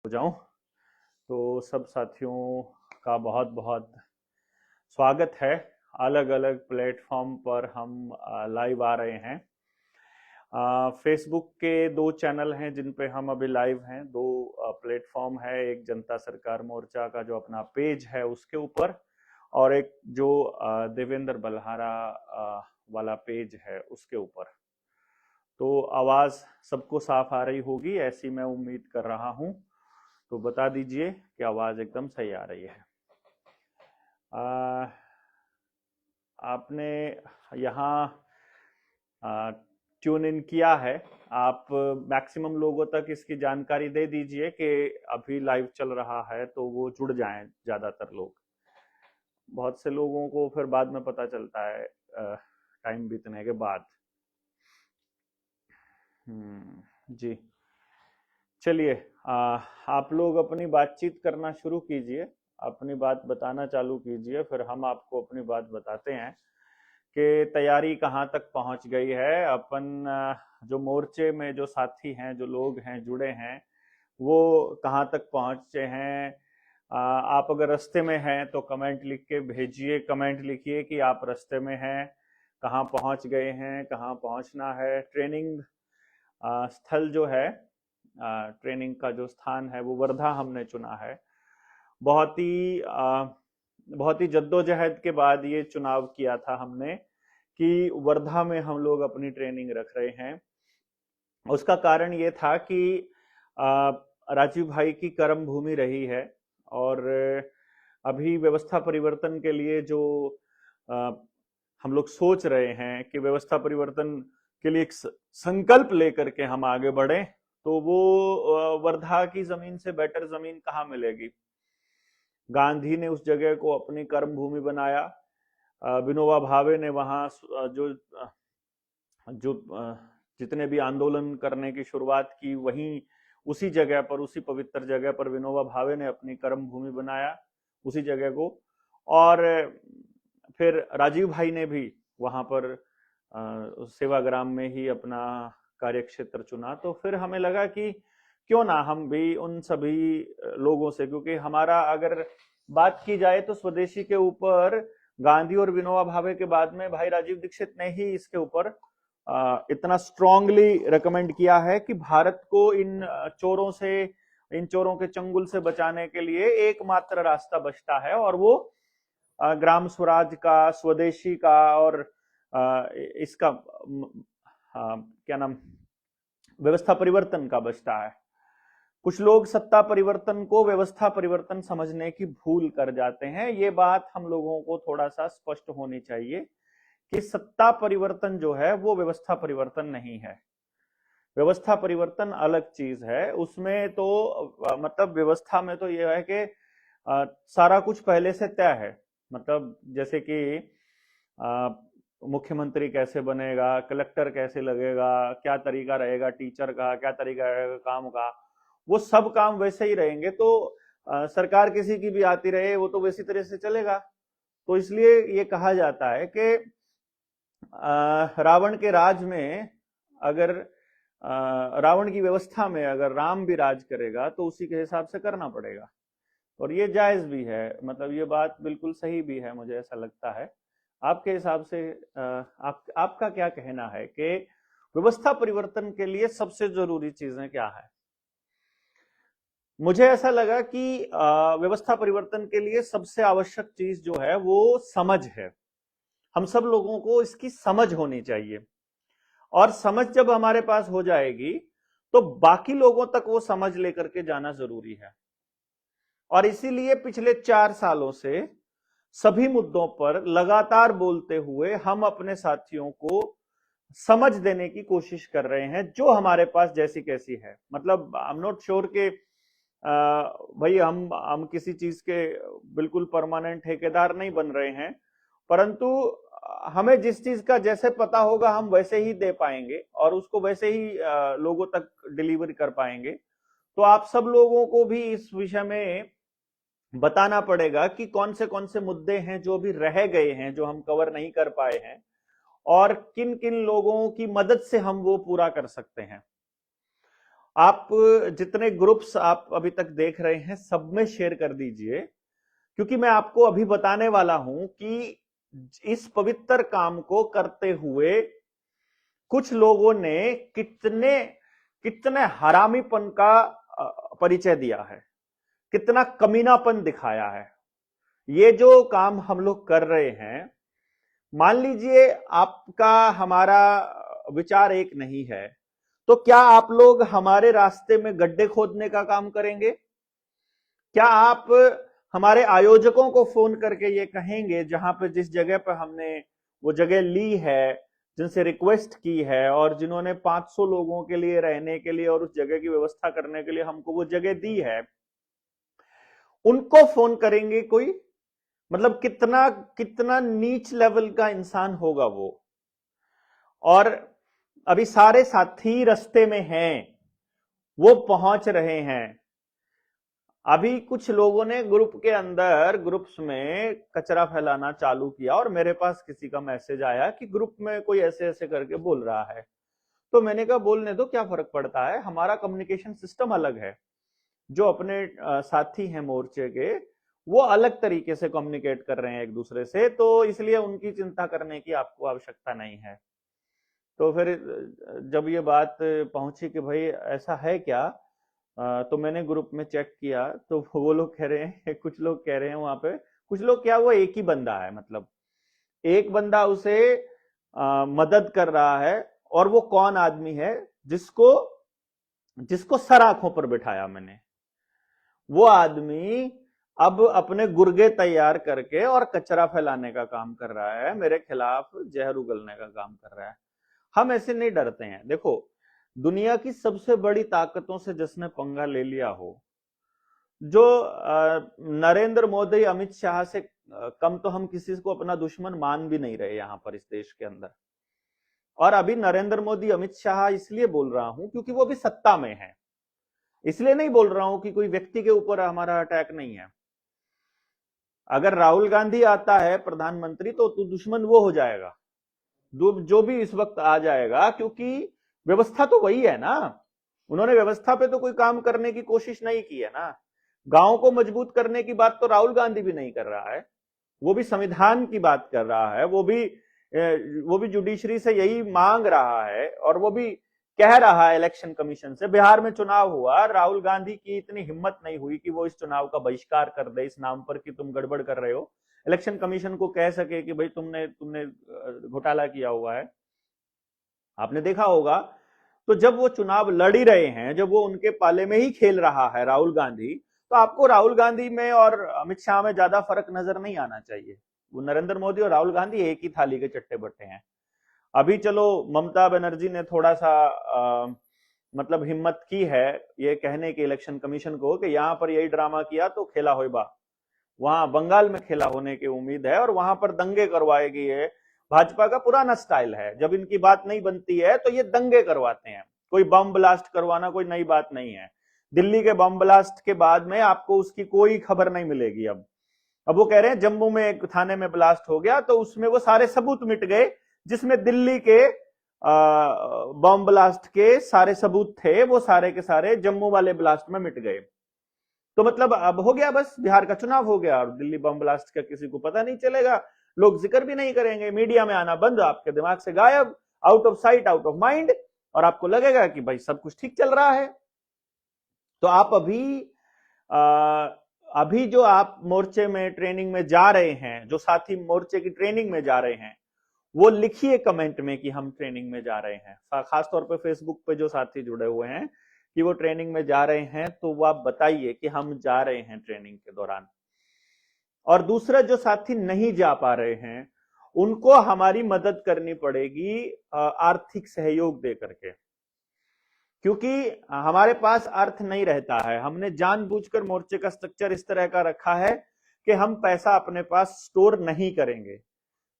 हो जाऊं तो सब साथियों का बहुत बहुत स्वागत है। अलग अलग प्लेटफॉर्म पर हम लाइव आ रहे हैं। फेसबुक के दो चैनल हैं जिन पे हम अभी लाइव हैं। दो प्लेटफॉर्म है, एक जनता सरकार मोर्चा का जो अपना पेज है उसके ऊपर, और एक जो देवेंद्र बल्हारा वाला पेज है उसके ऊपर। तो आवाज सबको साफ आ रही होगी ऐसी मैं उम्मीद कर रहा हूं। तो बता दीजिए कि आवाज एकदम सही आ रही है। आ, आपने यहाँ ट्यून इन किया है। आप मैक्सिमम लोगों तक इसकी जानकारी दे दीजिए कि अभी लाइव चल रहा है, तो वो जुड़ जाएं ज्यादातर लोग। बहुत से लोगों को फिर बाद में पता चलता है टाइम बीतने के बाद। जी, चलिए, आप लोग अपनी बातचीत करना शुरू कीजिए, अपनी बात बताना चालू कीजिए, फिर हम आपको अपनी बात बताते हैं कि तैयारी कहाँ तक पहुंच गई है। अपन जो मोर्चे में जो साथी हैं, जो लोग हैं जुड़े हैं, वो कहाँ तक पहुंचे हैं। आप अगर रास्ते में हैं तो कमेंट लिख के भेजिए, कमेंट लिखिए कि आप रास्ते में हैं, कहाँ पहुंच गए हैं, कहाँ पहुंचना है। ट्रेनिंग स्थल जो है, ट्रेनिंग का जो स्थान है वो वर्धा हमने चुना है। बहुत ही बहुत ही जद्दोजहद के बाद ये चुनाव किया था हमने कि वर्धा में हम लोग अपनी ट्रेनिंग रख रहे हैं। उसका कारण ये था कि राजीव भाई की कर्म भूमि रही है, और अभी व्यवस्था परिवर्तन के लिए जो हम लोग सोच रहे हैं कि व्यवस्था परिवर्तन के लिए एक संकल्प लेकर के हम आगे बढ़े, तो वो वर्धा की जमीन से बेटर जमीन कहाँ मिलेगी। गांधी ने उस जगह को अपनी कर्म भूमि बनाया। विनोबा भावे ने वहां जो जो जितने भी आंदोलन करने की शुरुआत की, वहीं उसी जगह पर, उसी पवित्र जगह पर विनोबा भावे ने अपनी कर्म भूमि बनाया, उसी जगह को। और फिर राजीव भाई ने भी वहां पर सेवाग्राम में ही अपना कार्य क्षेत्र चुना। तो फिर हमें लगा कि क्यों ना हम भी उन सभी लोगों से, क्योंकि हमारा अगर बात की जाए तो स्वदेशी के ऊपर गांधी और विनोबा भावे के बाद में भाई राजीव दीक्षित ने ही इसके ऊपर इतना स्ट्रांगली रिकमेंड किया है कि भारत को इन चोरों से, इन चोरों के चंगुल से बचाने के लिए एकमात्र रास्ता बचता है, और वो ग्राम स्वराज का, स्वदेशी का, और इसका क्या नाम, व्यवस्था परिवर्तन का बचता है। कुछ लोग सत्ता परिवर्तन को व्यवस्था परिवर्तन समझने की भूल कर जाते हैं। ये बात हम लोगों को थोड़ा सा स्पष्ट होनी चाहिए कि सत्ता परिवर्तन जो है वो व्यवस्था परिवर्तन नहीं है। व्यवस्था परिवर्तन अलग चीज है। उसमें तो मतलब व्यवस्था में तो यह है कि सारा कुछ पहले से तय है। मतलब जैसे कि मुख्यमंत्री कैसे बनेगा, कलेक्टर कैसे लगेगा, क्या तरीका रहेगा टीचर का, क्या तरीका रहेगा काम का, वो सब काम वैसे ही रहेंगे। तो सरकार किसी की भी आती रहे, वो तो वैसी तरह से चलेगा। तो इसलिए ये कहा जाता है कि रावण के राज में अगर रावण की व्यवस्था में अगर राम भी राज करेगा तो उसी के हिसाब से करना पड़ेगा। और ये जायज भी है, मतलब ये बात बिल्कुल सही भी है, मुझे ऐसा लगता है। आपके हिसाब से आपका क्या कहना है कि व्यवस्था परिवर्तन के लिए सबसे जरूरी चीजें क्या है? मुझे ऐसा लगा कि व्यवस्था परिवर्तन के लिए सबसे आवश्यक चीज जो है वो समझ है। हम सब लोगों को इसकी समझ होनी चाहिए, और समझ जब हमारे पास हो जाएगी तो बाकी लोगों तक वो समझ लेकर के जाना जरूरी है। और इसीलिए पिछले 4 सालों से सभी मुद्दों पर लगातार बोलते हुए हम अपने साथियों को समझ देने की कोशिश कर रहे हैं, जो हमारे पास जैसी कैसी है। मतलब आई एम नॉट श्योर कि भाई हम किसी चीज के बिल्कुल परमानेंट ठेकेदार नहीं बन रहे हैं, परंतु हमें जिस चीज का जैसे पता होगा हम वैसे ही दे पाएंगे और उसको वैसे ही लोगों तक डिलीवर कर पाएंगे। तो आप सब लोगों को भी इस विषय में बताना पड़ेगा कि कौन से मुद्दे हैं जो अभी रह गए हैं, जो हम कवर नहीं कर पाए हैं, और किन किन लोगों की मदद से हम वो पूरा कर सकते हैं। आप जितने ग्रुप्स आप अभी तक देख रहे हैं सब में शेयर कर दीजिए, क्योंकि मैं आपको अभी बताने वाला हूं कि इस पवित्र काम को करते हुए कुछ लोगों ने कितने कितने हरामीपन का परिचय दिया है, कितना कमीनापन दिखाया है। ये जो काम हम लोग कर रहे हैं, मान लीजिए आपका हमारा विचार एक नहीं है, तो क्या आप लोग हमारे रास्ते में गड्ढे खोदने का काम करेंगे? क्या आप हमारे आयोजकों को फोन करके ये कहेंगे, जहां पे जिस जगह पे हमने वो जगह ली है, जिनसे रिक्वेस्ट की है और जिन्होंने 500 लोगों के लिए रहने के लिए और उस जगह की व्यवस्था करने के लिए हमको वो जगह दी है, उनको फोन करेंगे कोई? मतलब कितना कितना नीच लेवल का इंसान होगा वो। और अभी सारे साथी रास्ते में हैं, वो पहुंच रहे हैं। अभी कुछ लोगों ने ग्रुप के अंदर ग्रुप्स में कचरा फैलाना चालू किया और मेरे पास किसी का मैसेज आया कि ग्रुप में कोई ऐसे ऐसे करके बोल रहा है। तो मैंने कहा बोलने दो, क्या फर्क पड़ता है, हमारा कम्युनिकेशन सिस्टम अलग है। जो अपने साथी हैं मोर्चे के, वो अलग तरीके से कम्युनिकेट कर रहे हैं एक दूसरे से, तो इसलिए उनकी चिंता करने की आपको आवश्यकता नहीं है। तो फिर जब ये बात पहुंची कि भाई ऐसा है क्या, तो मैंने ग्रुप में चेक किया, तो वो लोग कह रहे हैं, कुछ लोग कह रहे हैं वहां पे, कुछ लोग क्या, वो एक ही बंदा है, मतलब एक बंदा उसे मदद कर रहा है। और वो कौन आदमी है जिसको जिसको सर आंखों पर बिठाया मैंने? वो आदमी अब अपने गुर्गे तैयार करके और कचरा फैलाने का काम कर रहा है, मेरे खिलाफ जहर उगलने का काम कर रहा है। हम ऐसे नहीं डरते हैं। देखो, दुनिया की सबसे बड़ी ताकतों से जिसने पंगा ले लिया हो, जो नरेंद्र मोदी अमित शाह से कम तो हम किसी को अपना दुश्मन मान भी नहीं रहे यहां पर इस देश के अंदर। और अभी नरेंद्र मोदी अमित शाह इसलिए बोल रहा हूं क्योंकि वो भी सत्ता में है, इसलिए नहीं बोल रहा हूं कि कोई व्यक्ति के ऊपर हमारा अटैक नहीं है। अगर राहुल गांधी आता है प्रधानमंत्री तो दुश्मन वो हो जाएगा जो भी इस वक्त आ जाएगा, क्योंकि व्यवस्था तो वही है ना। उन्होंने व्यवस्था पे तो कोई काम करने की कोशिश नहीं की है ना। गांव को मजबूत करने की बात तो राहुल गांधी भी नहीं कर रहा है, वो भी संविधान की बात कर रहा है, वो भी जुडिशरी से यही मांग रहा है, और वो भी कह रहा है इलेक्शन कमीशन से। बिहार में चुनाव हुआ, राहुल गांधी की इतनी हिम्मत नहीं हुई कि वो इस चुनाव का बहिष्कार कर दे इस नाम पर कि तुम गड़बड़ कर रहे हो, इलेक्शन कमीशन को कह सके कि भाई तुमने तुमने घोटाला किया हुआ है। आपने देखा होगा, तो जब वो चुनाव लड़ ही रहे हैं, जब वो उनके पाले में ही खेल रहा है राहुल गांधी, तो आपको राहुल गांधी में और अमित शाह में ज्यादा फर्क नजर नहीं आना चाहिए। वो नरेंद्र मोदी और राहुल गांधी एक ही थाली के चट्टे बट्टे हैं। अभी चलो ममता बनर्जी ने थोड़ा सा मतलब हिम्मत की है ये कहने के इलेक्शन कमीशन को कि यहां पर यही ड्रामा किया तो खेला होगा। वहां बंगाल में खेला होने की उम्मीद है और वहां पर दंगे करवाएगी। ये भाजपा का पुराना स्टाइल है, जब इनकी बात नहीं बनती है तो ये दंगे करवाते हैं। कोई बम ब्लास्ट करवाना कोई नई बात नहीं है। दिल्ली के बम ब्लास्ट के बाद में आपको उसकी कोई खबर नहीं मिलेगी। अब वो कह रहे हैं जम्मू में एक थाने में ब्लास्ट हो गया तो उसमें वो सारे सबूत मिट गए, जिसमें दिल्ली के बम ब्लास्ट के सारे सबूत थे, वो सारे के सारे जम्मू वाले ब्लास्ट में मिट गए। तो मतलब अब हो गया, बस बिहार का चुनाव हो गया और दिल्ली बम ब्लास्ट का किसी को पता नहीं चलेगा, लोग जिक्र भी नहीं करेंगे, मीडिया में आना बंद, आपके दिमाग से गायब, out of sight out of mind, और आपको लगेगा कि भाई सब कुछ ठीक चल रहा है। तो आप अभी जो आप मोर्चे में ट्रेनिंग में जा रहे हैं, जो साथी मोर्चे की ट्रेनिंग में जा रहे हैं, वो लिखिए कमेंट में कि हम ट्रेनिंग में जा रहे हैं। खासतौर पे फेसबुक पे जो साथी जुड़े हुए हैं कि वो ट्रेनिंग में जा रहे हैं, तो वो आप बताइए कि हम जा रहे हैं ट्रेनिंग के दौरान। और दूसरा, जो साथी नहीं जा पा रहे हैं उनको हमारी मदद करनी पड़ेगी आर्थिक सहयोग दे करके, क्योंकि हमारे पास अर्थ नहीं रहता है। हमने जानबूझकर मोर्चे का स्ट्रक्चर इस तरह का रखा है कि हम पैसा अपने पास स्टोर नहीं करेंगे,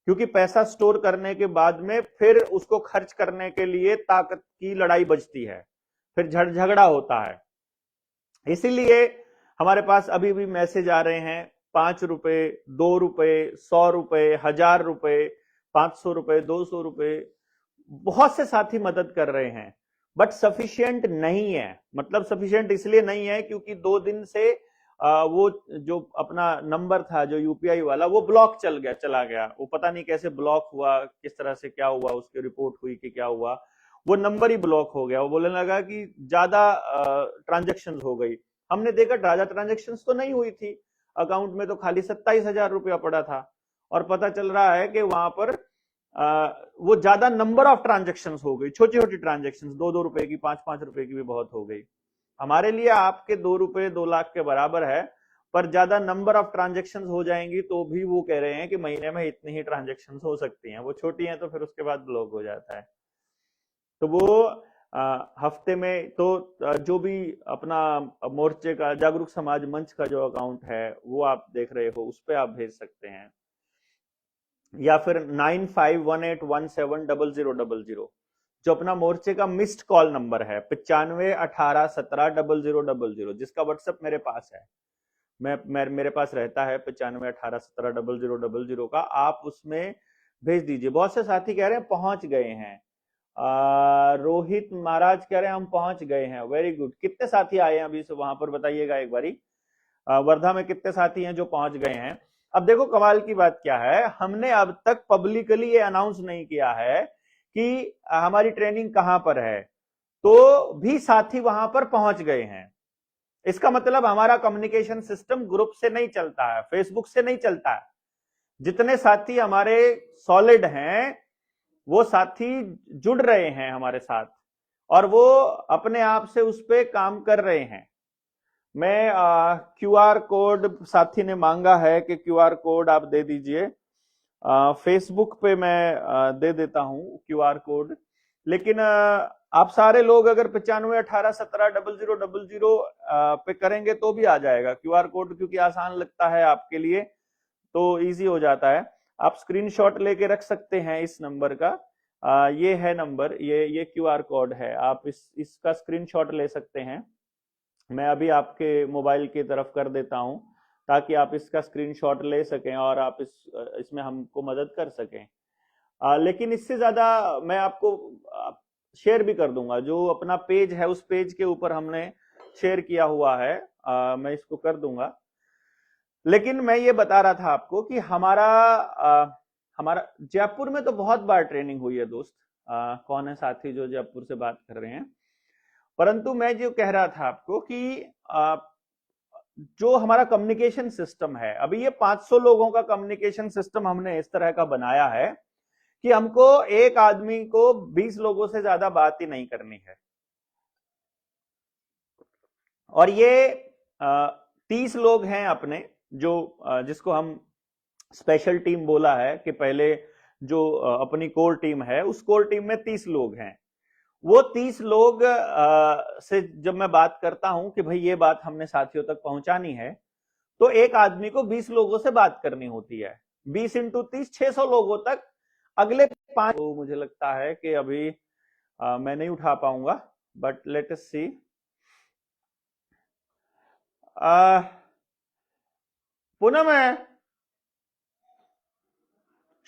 क्योंकि पैसा स्टोर करने के बाद में फिर उसको खर्च करने के लिए ताकत की लड़ाई बजती है, फिर झगड़ा होता है। इसीलिए हमारे पास अभी भी मैसेज आ रहे हैं, 5 रुपए, 2 रुपए, 100 रुपए, 1000 रुपए, 500 रुपए, 200 रुपए, बहुत से साथी मदद कर रहे हैं। बट सफिशिएंट नहीं है। मतलब सफिशिएंट इसलिए नहीं है क्योंकि 2 दिन से वो जो अपना नंबर था जो यूपीआई वाला वो ब्लॉक चला गया। वो पता नहीं कैसे ब्लॉक हुआ, किस तरह से क्या हुआ, उसकी रिपोर्ट हुई कि क्या हुआ, वो नंबर ही ब्लॉक हो गया। वो बोलने लगा कि ज्यादा ट्रांजेक्शन हो गई। हमने देखा ज्यादा ट्रांजेक्शन तो नहीं हुई थी, अकाउंट में तो खाली 27,000 रुपया पड़ा था। और पता चल रहा है कि वहां पर वो ज्यादा नंबर ऑफ ट्रांजेक्शन हो गई, छोटी छोटी ट्रांजेक्शन, 2-2 रुपए की, 5-5 रुपए की भी बहुत हो गई। हमारे लिए आपके 2 रुपए 2 लाख के बराबर है, पर ज्यादा नंबर ऑफ ट्रांजेक्शन हो जाएंगी तो भी वो कह रहे हैं कि महीने में इतनी ही ट्रांजेक्शन हो सकती हैं। वो छोटी हैं तो फिर उसके बाद ब्लॉक हो जाता है। तो वो हफ्ते में तो जो भी अपना मोर्चे का, जागरूक समाज मंच का जो अकाउंट है वो आप देख रहे हो, उस पर आप भेज सकते हैं, या फिर 9518170000 जो अपना मोर्चे का मिस्ड कॉल नंबर है, 9518170000, जिसका व्हाट्सएप मेरे पास है, मेरे पास रहता है 9518170000 का। आप उसमें भेज दीजिए। बहुत से साथी कह रहे हैं पहुंच गए हैं। रोहित महाराज कह रहे हैं हम पहुंच गए हैं, वेरी गुड। कितने साथी आए हैं अभी से वहां पर बताइएगा एक बारी। वर्धा में कितने साथी हैं जो पहुंच गए हैं। अब देखो कमाल की बात क्या है, हमने अब तक पब्लिकली ये अनाउंस नहीं किया है कि हमारी ट्रेनिंग कहां पर है, तो भी साथी वहां पर पहुंच गए हैं। इसका मतलब हमारा कम्युनिकेशन सिस्टम ग्रुप से नहीं चलता है, फेसबुक से नहीं चलता है। जितने साथी हमारे सॉलिड हैं वो साथी जुड़ रहे हैं हमारे साथ और वो अपने आप से उस पर काम कर रहे हैं। मैं क्यूआर कोड साथी ने मांगा है कि क्यूआर कोड आप दे दीजिए। फेसबुक पे मैं दे देता हूं क्यूआर कोड, लेकिन आप सारे लोग अगर 9518170000 पे करेंगे तो भी आ जाएगा क्यूआर कोड, क्योंकि आसान लगता है आपके लिए तो इजी हो जाता है। आप स्क्रीनशॉट लेके रख सकते हैं इस नंबर का। ये है नंबर, ये क्यूआर कोड है, आप इसका स्क्रीनशॉट ले सकते हैं। मैं अभी आपके मोबाइल की तरफ कर देता हूं ताकि आप इसका स्क्रीनशॉट ले सकें और आप इसमें हमको मदद कर सकें। लेकिन इससे ज्यादा मैं आपको शेयर भी कर दूंगा, जो अपना पेज है उस पेज के ऊपर हमने शेयर किया हुआ है, मैं इसको कर दूंगा। लेकिन मैं ये बता रहा था आपको कि हमारा जयपुर में तो बहुत बार ट्रेनिंग हुई है दोस्त। कौन है साथी जो जयपुर से बात कर रहे हैं, परंतु मैं जो कह रहा था आपको कि जो हमारा कम्युनिकेशन सिस्टम है, अभी ये 500 लोगों का कम्युनिकेशन सिस्टम हमने इस तरह का बनाया है कि हमको एक आदमी को 20 लोगों से ज्यादा बात ही नहीं करनी है। और ये 30 लोग हैं अपने, जो जिसको हम स्पेशल टीम बोला है कि पहले जो अपनी कोर टीम है उस कोर टीम में 30 लोग हैं। वो 30 लोग से जब मैं बात करता हूं कि भाई ये बात हमने साथियों तक पहुंचानी है, तो एक आदमी को 20 लोगों से बात करनी होती है। 20 × 30 600 लोगों तक। अगले 5 तो मुझे लगता है कि अभी मैं नहीं उठा पाऊंगा, बट लेट अस सी। पूनम है,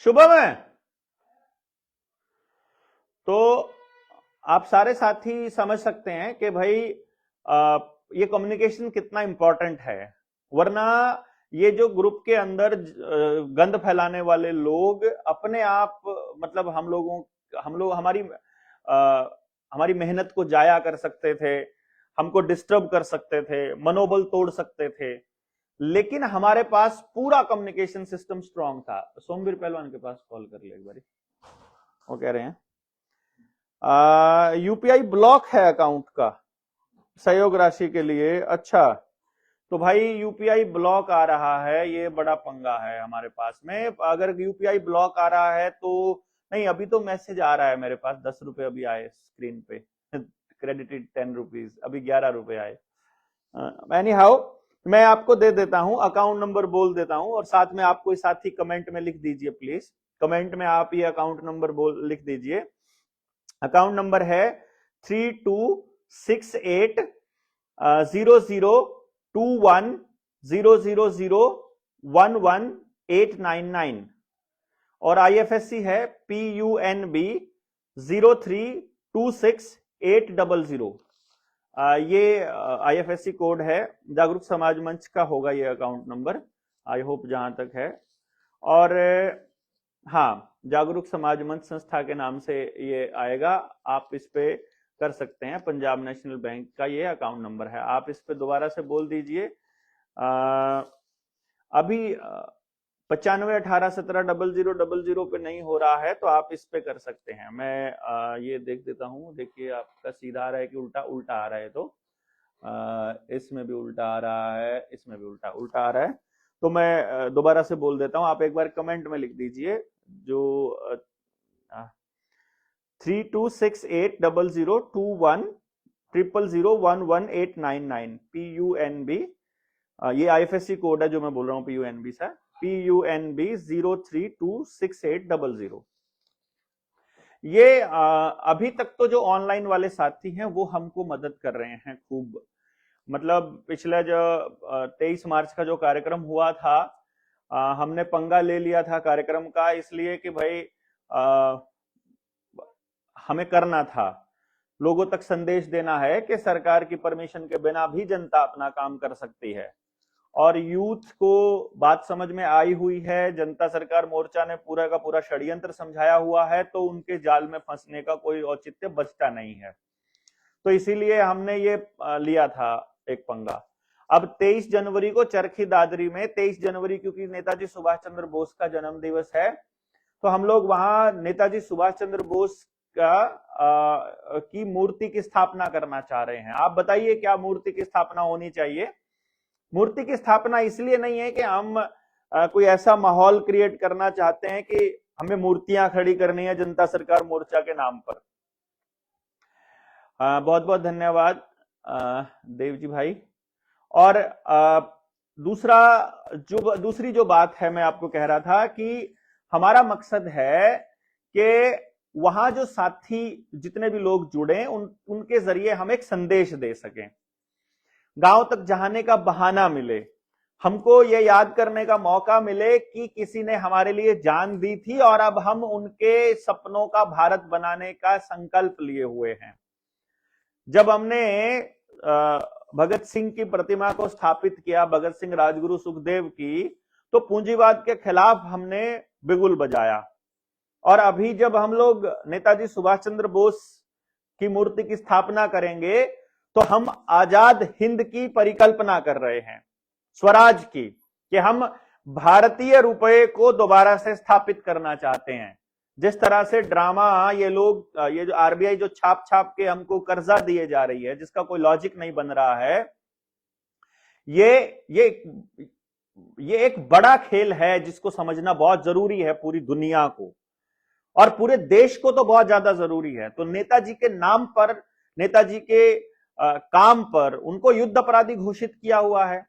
शुभम है, तो आप सारे साथी समझ सकते हैं कि भाई ये कम्युनिकेशन कितना इंपॉर्टेंट है। वरना ये जो ग्रुप के अंदर गंद फैलाने वाले लोग अपने आप, मतलब हम लोग हमारी मेहनत को जाया कर सकते थे, हमको डिस्टर्ब कर सकते थे, मनोबल तोड़ सकते थे, लेकिन हमारे पास पूरा कम्युनिकेशन सिस्टम स्ट्रांग था। सोमवीर पहलवान के पास कॉल कर ले एक बारी, वो कह रहे हैं यूपीआई ब्लॉक है अकाउंट का सहयोग राशि के लिए। अच्छा, तो भाई यूपीआई ब्लॉक आ रहा है, ये बड़ा पंगा है हमारे पास में। अगर यूपीआई ब्लॉक आ रहा है तो नहीं, अभी तो मैसेज आ रहा है मेरे पास, 10 रुपए अभी आए स्क्रीन पे क्रेडिटेड 10 रुपीज, अभी 11 रुपए आए। एनी हाउ, मैं आपको दे देता हूं, अकाउंट नंबर बोल देता हूं, और साथ में आप कोई साथी कमेंट में लिख दीजिए प्लीज। कमेंट में आप ये अकाउंट नंबर लिख दीजिए। अकाउंट नंबर है 3268002100011899 और IFSC है PUNB 0326 68000। ये IFSC कोड है, जागरूक समाज मंच का होगा ये अकाउंट नंबर, आई होप जहां तक है। और हाँ, जागरूक समाज मंच संस्था के नाम से ये आएगा, आप इस पे कर सकते हैं। पंजाब नेशनल बैंक का ये अकाउंट नंबर है, आप इस पे दोबारा से बोल दीजिए। अभी 9518170000 पे नहीं हो रहा है, तो आप इस पे कर सकते हैं। मैं ये देख देता हूं, देखिए आपका सीधा आ रहा है कि उल्टा उल्टा आ रहा है, तो इसमें भी उल्टा आ रहा है, इसमें भी उल्टा उल्टा आ रहा है। तो मैं दोबारा से बोल देता हूं, आप एक बार कमेंट में लिख दीजिए, जो 3268002100118999 PUNB, ये IFSC कोड है जो मैं बोल रहा हूं, PUNB सा, PUNB 0326800। ये अभी तक तो जो ऑनलाइन वाले साथी हैं वो हमको मदद कर रहे हैं खूब। मतलब पिछला जो 23 मार्च का जो कार्यक्रम हुआ था, हमने पंगा ले लिया था कार्यक्रम का, इसलिए कि भाई हमें करना था, लोगों तक संदेश देना है कि सरकार की परमिशन के बिना भी जनता अपना काम कर सकती है। और यूथ को बात समझ में आई हुई है, जनता सरकार मोर्चा ने पूरा का पूरा षड्यंत्र समझाया हुआ है, तो उनके जाल में फंसने का कोई औचित्य बचता नहीं है। तो इसीलिए हमने ये लिया था एक पंगा। अब 23 जनवरी को चरखी दादरी में, 23 जनवरी क्योंकि नेताजी सुभाष चंद्र बोस का जन्म दिवस है, तो हम लोग वहां नेताजी सुभाष चंद्र बोस की मूर्ति की स्थापना करना चाह रहे हैं। आप बताइए क्या मूर्ति की स्थापना होनी चाहिए? मूर्ति की स्थापना इसलिए नहीं है कि हम कोई ऐसा माहौल क्रिएट करना चाहते हैं कि हमें मूर्तियां खड़ी करनी है जनता सरकार मोर्चा के नाम पर। बहुत बहुत धन्यवाद देव जी भाई। और दूसरी जो बात है, मैं आपको कह रहा था कि हमारा मकसद है कि वहां जो साथी जितने भी लोग जुड़े उनके जरिए हम एक संदेश दे सकें, गांव तक जाने का बहाना मिले, हमको ये याद करने का मौका मिले कि किसी ने हमारे लिए जान दी थी और अब हम उनके सपनों का भारत बनाने का संकल्प लिए हुए हैं। जब हमने भगत सिंह की प्रतिमा को स्थापित किया, भगत सिंह, राजगुरु, सुखदेव की, तो पूंजीवाद के खिलाफ हमने बिगुल बजाया। और अभी जब हम लोग नेताजी सुभाष चंद्र बोस की मूर्ति की स्थापना करेंगे, तो हम आजाद हिंद की परिकल्पना कर रहे हैं, स्वराज की, कि हम भारतीय रुपये को दोबारा से स्थापित करना चाहते हैं। जिस तरह से ड्रामा ये लोग, ये जो RBI जो छाप छाप के हमको कर्जा दिए जा रही है, जिसका कोई लॉजिक नहीं बन रहा है, ये एक बड़ा खेल है जिसको समझना बहुत जरूरी है पूरी दुनिया को, और पूरे देश को तो बहुत ज्यादा जरूरी है। तो नेताजी के नाम पर, नेताजी के काम पर उनको युद्ध अपराधी घोषित किया हुआ है।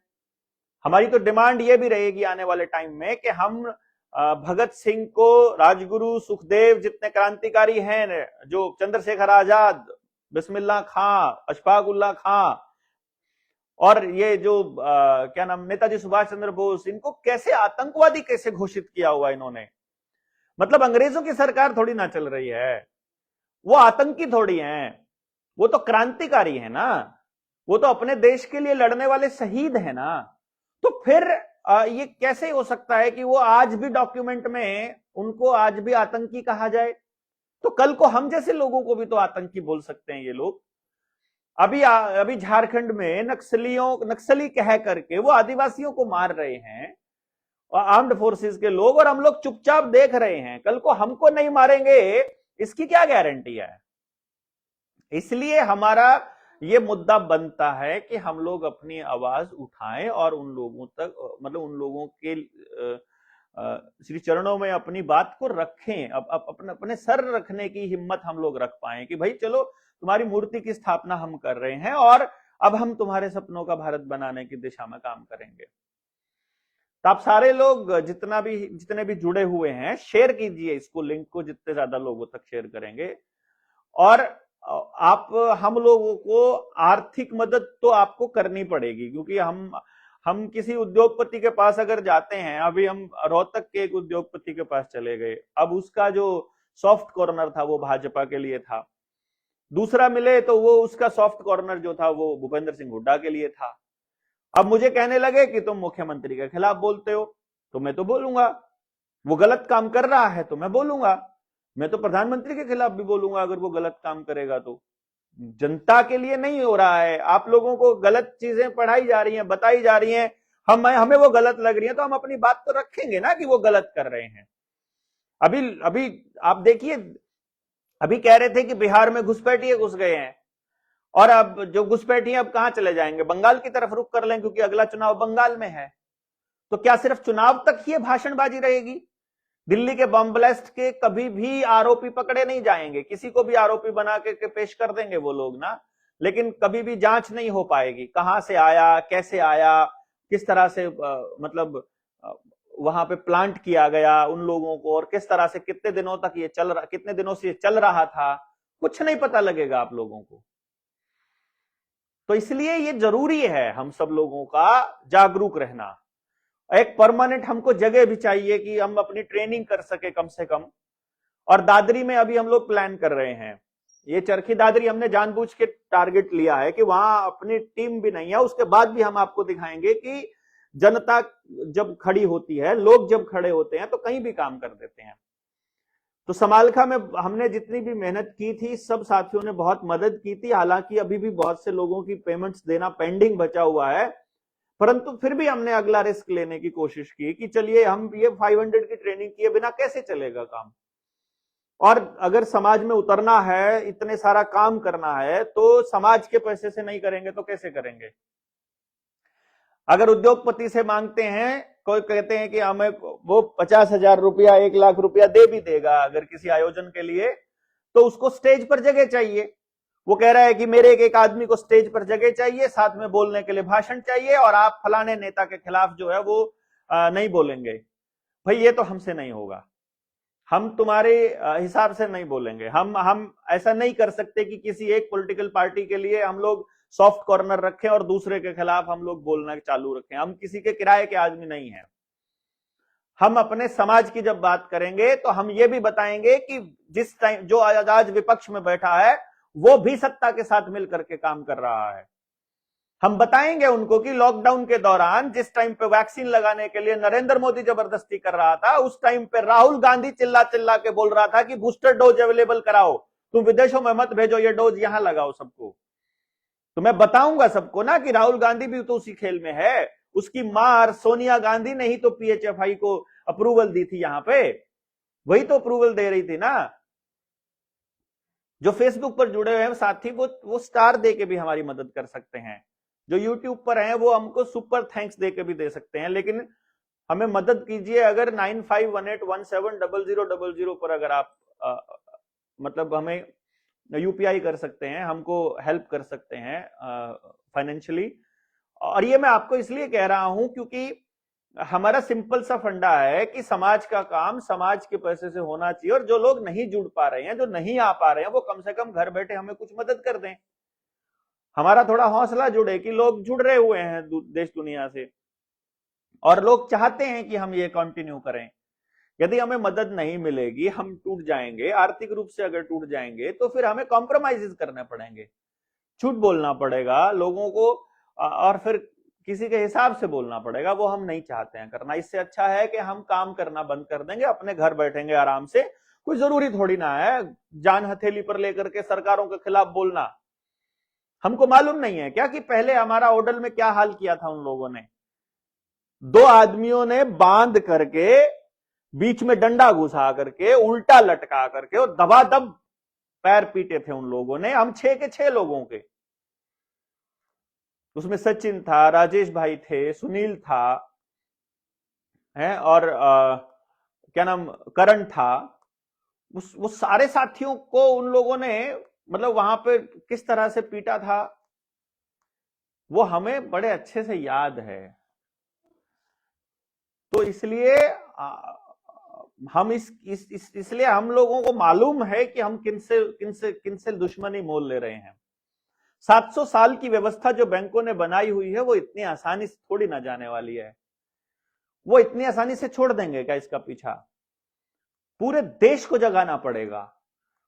हमारी तो डिमांड ये भी रहेगी आने वाले टाइम में कि हम भगत सिंह को, राजगुरु, सुखदेव, जितने क्रांतिकारी हैं, जो चंद्रशेखर आजाद, बिस्मिल्लाह खां, अशफाक उल्लाह खां, और ये जो क्या नाम, नेताजी सुभाष चंद्र बोस, इनको कैसे आतंकवादी कैसे घोषित किया हुआ इन्होंने। मतलब अंग्रेजों की सरकार थोड़ी ना चल रही है, वो आतंकी थोड़ी हैं, वो तो क्रांतिकारी है ना, वो तो अपने देश के लिए लड़ने वाले शहीद है ना। तो फिर ये कैसे हो सकता है कि वो आज भी डॉक्यूमेंट में उनको आज भी आतंकी कहा जाए? तो कल को हम जैसे लोगों को भी तो आतंकी बोल सकते हैं ये लोग। अभी झारखंड में नक्सली कह करके वो आदिवासियों को मार रहे हैं, आर्म्ड फोर्सेस के लोग, और हम लोग चुपचाप देख रहे हैं। कल को हमको नहीं मारेंगे इसकी क्या गारंटी है? इसलिए हमारा ये मुद्दा बनता है कि हम लोग अपनी आवाज उठाएं और उन लोगों तक, मतलब उन लोगों के श्री चरणों में अपनी बात को रखें, अपने सर रखने की हिम्मत हम लोग रख पाए कि भाई चलो, तुम्हारी मूर्ति की स्थापना हम कर रहे हैं और अब हम तुम्हारे सपनों का भारत बनाने की दिशा में काम करेंगे। तो आप सारे लोग जितने भी जुड़े हुए हैं, शेयर कीजिए इसको, लिंक को जितने ज्यादा लोगों तक शेयर करेंगे। और हम लोगों को आर्थिक मदद तो आपको करनी पड़ेगी, क्योंकि हम किसी उद्योगपति के पास अगर जाते हैं, अभी हम रोहतक के एक उद्योगपति के पास चले गए, अब उसका जो सॉफ्ट कॉर्नर था वो भाजपा के लिए था। दूसरा मिले तो वो उसका सॉफ्ट कॉर्नर जो था वो भूपेंद्र सिंह हुड्डा के लिए था। अब मुझे कहने लगे कि तुम मुख्यमंत्री के खिलाफ बोलते हो, तो मैं तो बोलूंगा, वो गलत काम कर रहा है तो मैं बोलूंगा, मैं तो प्रधानमंत्री के खिलाफ भी बोलूंगा अगर वो गलत काम करेगा तो। जनता के लिए नहीं हो रहा है, आप लोगों को गलत चीजें पढ़ाई जा रही हैं, बताई जा रही हैं, हमें वो गलत लग रही है तो हम अपनी बात तो रखेंगे ना कि वो गलत कर रहे हैं। अभी अभी आप देखिए, अभी कह रहे थे कि बिहार में घुसपैठिए घुस गए हैं, और अब जो घुसपैठिए अब कहां चले जाएंगे, बंगाल की तरफ रुख कर लें क्योंकि अगला चुनाव बंगाल में है। तो क्या सिर्फ चुनाव तक ही भाषणबाजी रहेगी? दिल्ली के बम ब्लास्ट के कभी भी आरोपी पकड़े नहीं जाएंगे, किसी को भी आरोपी बना के पेश कर देंगे वो लोग ना, लेकिन कभी भी जांच नहीं हो पाएगी, कहां से आया, कैसे आया, किस तरह से मतलब वहां पे प्लांट किया गया उन लोगों को, और किस तरह से कितने दिनों तक ये चल रहा, कितने दिनों से ये चल रहा था, कुछ नहीं पता लगेगा आप लोगों को। तो इसलिए ये जरूरी है हम सब लोगों का जागरूक रहना। एक परमानेंट हमको जगह भी चाहिए कि हम अपनी ट्रेनिंग कर सके कम से कम। और दादरी में अभी हम लोग प्लान कर रहे हैं, ये चरखी दादरी हमने जानबूझ के टारगेट लिया है कि वहां अपनी टीम भी नहीं है, उसके बाद भी हम आपको दिखाएंगे कि जनता जब खड़ी होती है, लोग जब खड़े होते हैं तो कहीं भी काम कर देते हैं। तो समालखा में हमने जितनी भी मेहनत की थी, सब साथियों ने बहुत मदद की थी, हालांकि अभी भी बहुत से लोगों की पेमेंट्स देना पेंडिंग बचा हुआ है, परंतु फिर भी हमने अगला रिस्क लेने की कोशिश की कि चलिए हम ये 500 की ट्रेनिंग किए बिना कैसे चलेगा काम। और अगर समाज में उतरना है, इतने सारा काम करना है, तो समाज के पैसे से नहीं करेंगे तो कैसे करेंगे? अगर उद्योगपति से मांगते हैं, कोई कहते हैं कि हमें वो 50,000 रुपया 1,00,000 रुपया दे भी देगा अगर किसी आयोजन के लिए, तो उसको स्टेज पर जगह चाहिए। वो कह रहा है कि मेरे एक आदमी को स्टेज पर जगह चाहिए, साथ में बोलने के लिए भाषण चाहिए, और आप फलाने नेता के खिलाफ जो है वो नहीं बोलेंगे। भाई ये तो हमसे नहीं होगा, हम तुम्हारे हिसाब से नहीं बोलेंगे। हम ऐसा नहीं कर सकते कि किसी एक पॉलिटिकल पार्टी के लिए हम लोग सॉफ्ट कॉर्नर रखें और दूसरे के खिलाफ हम लोग बोलना चालू रखें। हम किसी के किराए के आदमी नहीं हैं। हम अपने समाज की जब बात करेंगे तो हम ये भी बताएंगे कि जिस टाइम जो आज विपक्ष में बैठा है वो भी सत्ता के साथ मिलकर के काम कर रहा है। हम बताएंगे उनको कि लॉकडाउन के दौरान जिस टाइम पे वैक्सीन लगाने के लिए नरेंद्र मोदी जबरदस्ती कर रहा था, उस टाइम पे राहुल गांधी चिल्ला चिल्ला के बोल रहा था कि बूस्टर डोज अवेलेबल कराओ, तुम विदेशों में मत भेजो, ये डोज यहां लगाओ सबको। तो मैं बताऊंगा सबको ना कि राहुल गांधी भी तो उसी खेल में है। उसकी मां सोनिया गांधी ने ही तो पीएचएफआई को अप्रूवल दी थी, यहां पे वही तो अप्रूवल दे रही थी ना। जो फेसबुक पर जुड़े हुए हैं साथी, वो स्टार दे के भी हमारी मदद कर सकते हैं। जो यूट्यूब पर हैं वो हमको सुपर थैंक्स दे के भी दे सकते हैं, लेकिन हमें मदद कीजिए। अगर 9518170000 पर अगर आप मतलब हमें यूपीआई कर सकते हैं, हमको हेल्प कर सकते हैं फाइनेंशियली। और ये मैं आपको इसलिए कह रहा हूं क्योंकि हमारा सिंपल सा फंडा है कि समाज का काम समाज के पैसे से होना चाहिए, और जो लोग नहीं जुड़ पा रहे हैं, जो नहीं आ पा रहे हैं, वो कम से कम घर बैठे हमें कुछ मदद कर दें। हमारा थोड़ा हौसला जुड़े कि लोग जुड़ रहे हुए हैं देश दुनिया से, और लोग चाहते हैं कि हम ये कंटिन्यू करें। यदि हमें मदद नहीं मिलेगी, हम टूट जाएंगे आर्थिक रूप से। अगर टूट जाएंगे तो फिर हमें कॉम्प्रोमाइजेस करने पड़ेंगे, झूठ बोलना पड़ेगा लोगों को, और फिर किसी के हिसाब से बोलना पड़ेगा। वो हम नहीं चाहते हैं करना। इससे अच्छा है कि हम काम करना बंद कर देंगे, अपने घर बैठेंगे आराम से। कोई जरूरी थोड़ी ना है जान हथेली पर लेकर के सरकारों के खिलाफ बोलना। हमको मालूम नहीं है क्या कि पहले हमारा ओडल में क्या हाल किया था उन लोगों ने? 2 आदमियों ने बांध करके बीच में डंडा घुसा करके उल्टा लटका करके और दबादब पैर पीटे थे उन लोगों ने, हम 6 के 6 लोगों के। उसमें सचिन था, राजेश भाई थे, सुनील था, है, और क्या नाम, करण था। वो सारे साथियों को उन लोगों ने मतलब वहां पे किस तरह से पीटा था वो हमें बड़े अच्छे से याद है। तो इसलिए हम इसलिए हम लोगों को मालूम है कि हम किनसे दुश्मनी मोल ले रहे हैं। 700 साल की व्यवस्था जो बैंकों ने बनाई हुई है वो इतनी आसानी से थोड़ी ना जाने वाली है। वो इतनी आसानी से छोड़ देंगे क्या इसका पीछा? पूरे देश को जगाना पड़ेगा।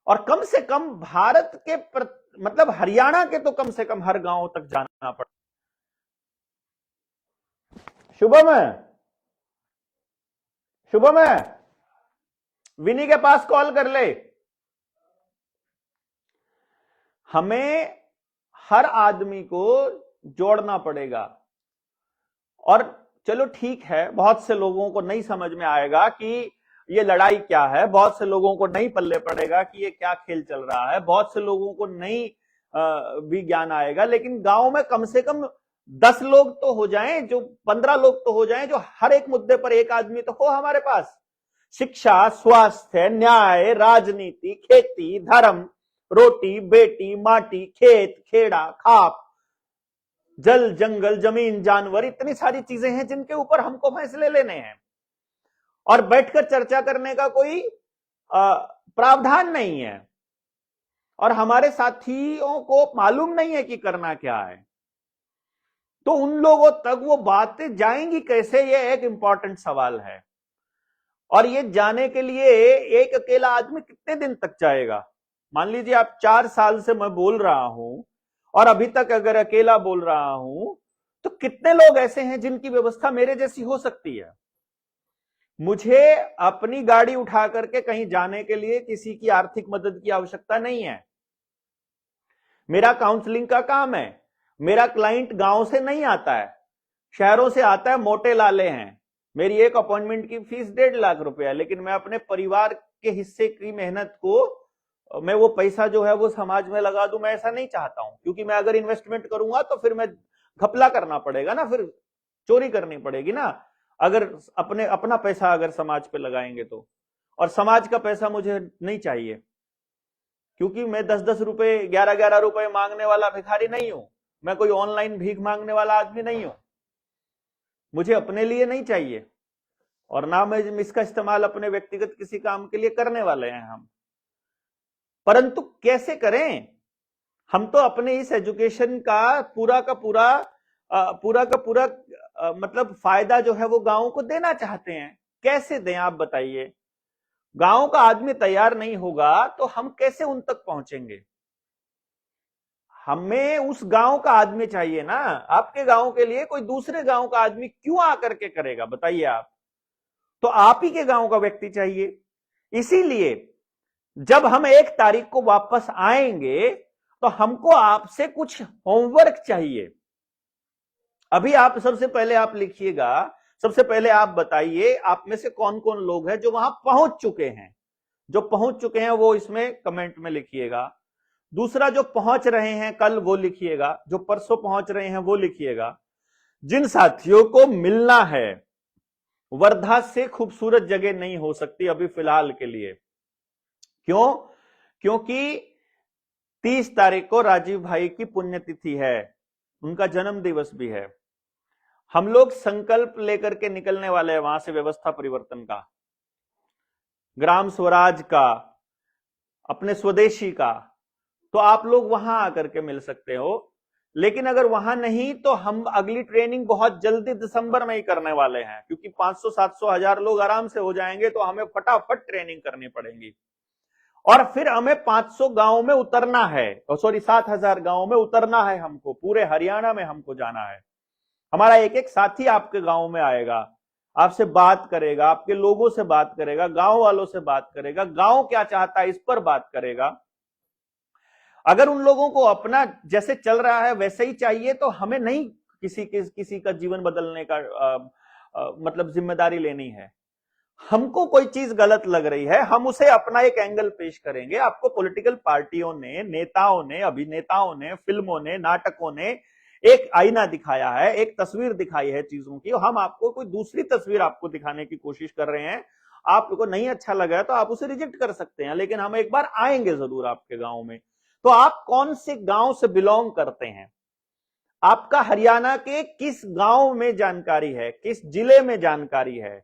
और कम से कम भारत के मतलब हरियाणा के तो कम से कम हर गांव तक जाना पड़ा। शुभम है, शुभम है, विनी के पास कॉल कर ले। हमें हर आदमी को जोड़ना पड़ेगा। और चलो ठीक है, बहुत से लोगों को नहीं समझ में आएगा कि ये लड़ाई क्या है, बहुत से लोगों को नहीं पल्ले पड़ेगा कि ये क्या खेल चल रहा है, बहुत से लोगों को नहीं भी ज्ञान आएगा, लेकिन गांव में कम से कम 10 लोग तो हो जाएं, जो 15 लोग तो हो जाएं, जो हर एक मुद्दे पर एक आदमी तो हो हमारे पास। शिक्षा, स्वास्थ्य, न्याय, राजनीति, खेती, धर्म, रोटी, बेटी, माटी, खेत, खेड़ा, खाप, जल, जंगल, जमीन, जानवर, इतनी सारी चीजें हैं जिनके ऊपर हमको फैसले लेने हैं और बैठकर चर्चा करने का कोई प्रावधान नहीं है और हमारे साथियों को मालूम नहीं है कि करना क्या है। तो उन लोगों तक वो बातें जाएंगी कैसे, ये एक इंपॉर्टेंट सवाल है। और ये जाने के लिए एक अकेला आदमी कितने दिन तक जाएगा? मान लीजिए आप 4 साल से मैं बोल रहा हूं और अभी तक अगर अकेला बोल रहा हूं, तो कितने लोग ऐसे हैं जिनकी व्यवस्था मेरे जैसी हो सकती है? मुझे अपनी गाड़ी उठा करके कहीं जाने के लिए किसी की आर्थिक मदद की आवश्यकता नहीं है। मेरा काउंसलिंग का काम है। मेरा क्लाइंट गांव से नहीं आता है, शहरों से आता है, मोटे लाले हैं। मेरी एक अपॉइंटमेंट की फीस 1.5 लाख रुपया है, लेकिन मैं अपने परिवार के हिस्से की मेहनत को मैं वो पैसा जो है वो समाज में लगा दूं, मैं ऐसा नहीं चाहता हूं। क्योंकि मैं अगर इन्वेस्टमेंट करूंगा तो फिर मैं घपला करना पड़ेगा ना, फिर चोरी करनी पड़ेगी ना, अगर अपना पैसा अगर समाज पे लगाएंगे तो। और समाज का पैसा मुझे नहीं चाहिए, क्योंकि मैं 10-10 रुपए, 11-11 रुपए मांगने वाला भिखारी नहीं हूं। मैं कोई ऑनलाइन भीख मांगने वाला आदमी नहीं हूं। मुझे अपने लिए नहीं चाहिए और ना मैं इसका इस्तेमाल अपने व्यक्तिगत किसी काम के लिए करने वाले हैं हम। परंतु कैसे करें? हम तो अपने इस एजुकेशन का पूरा का पूरा मतलब फायदा जो है वो गांव को देना चाहते हैं। कैसे दें आप बताइए? गांव का आदमी तैयार नहीं होगा तो हम कैसे उन तक पहुंचेंगे? हमें उस गांव का आदमी चाहिए ना। आपके गांव के लिए कोई दूसरे गांव का आदमी क्यों आकर के करेगा, बताइए आप? तो आप ही के गांव का व्यक्ति चाहिए। इसीलिए जब हम 1 तारीख को वापस आएंगे तो हमको आपसे कुछ होमवर्क चाहिए। अभी आप सबसे पहले आप लिखिएगा, सबसे पहले आप बताइए आप में से कौन कौन लोग हैं जो वहां पहुंच चुके हैं। जो पहुंच चुके हैं वो इसमें कमेंट में लिखिएगा। दूसरा, जो पहुंच रहे हैं कल वो लिखिएगा, जो परसों पहुंच रहे हैं वो लिखिएगा। जिन साथियों को मिलना है, वर्धा से खूबसूरत जगह नहीं हो सकती अभी फिलहाल के लिए। क्यों? क्योंकि 30 तारीख को राजीव भाई की पुण्यतिथि है, उनका जन्म दिवस भी है। हम लोग संकल्प लेकर के निकलने वाले हैं वहां से, व्यवस्था परिवर्तन का, ग्राम स्वराज का, अपने स्वदेशी का। तो आप लोग वहां आकर के मिल सकते हो। लेकिन अगर वहां नहीं तो हम अगली ट्रेनिंग बहुत जल्दी दिसंबर में ही करने वाले हैं, क्योंकि 500, 700, 1000 लोग आराम से हो जाएंगे तो हमें फटाफट ट्रेनिंग करनी पड़ेगी। और फिर हमें 500 गांव में उतरना है, सॉरी 7000 गांव में उतरना है हमको। पूरे हरियाणा में हमको जाना है। हमारा एक एक साथी आपके गांव में आएगा, आपसे बात करेगा, आपके लोगों से बात करेगा, गांव वालों से बात करेगा, गांव क्या चाहता है इस पर बात करेगा। अगर उन लोगों को अपना जैसे चल रहा है वैसे ही चाहिए तो हमें नहीं किसी का जीवन बदलने का मतलब जिम्मेदारी लेनी है। हमको कोई चीज गलत लग रही है, हम उसे अपना एक एंगल पेश करेंगे। आपको पॉलिटिकल पार्टियों ने, नेताओं ने, अभिनेताओं ने, फिल्मों ने, नाटकों ने एक आईना दिखाया है, एक तस्वीर दिखाई है चीजों की। हम आपको कोई दूसरी तस्वीर आपको दिखाने की कोशिश कर रहे हैं। आपको नहीं अच्छा लगा तो आप उसे रिजेक्ट कर सकते हैं, लेकिन हम एक बार आएंगे जरूर आपके गांव में। तो आप कौन से गांव से बिलोंग करते हैं? आपका हरियाणा के किस गांव में जानकारी है, किस जिले में जानकारी है?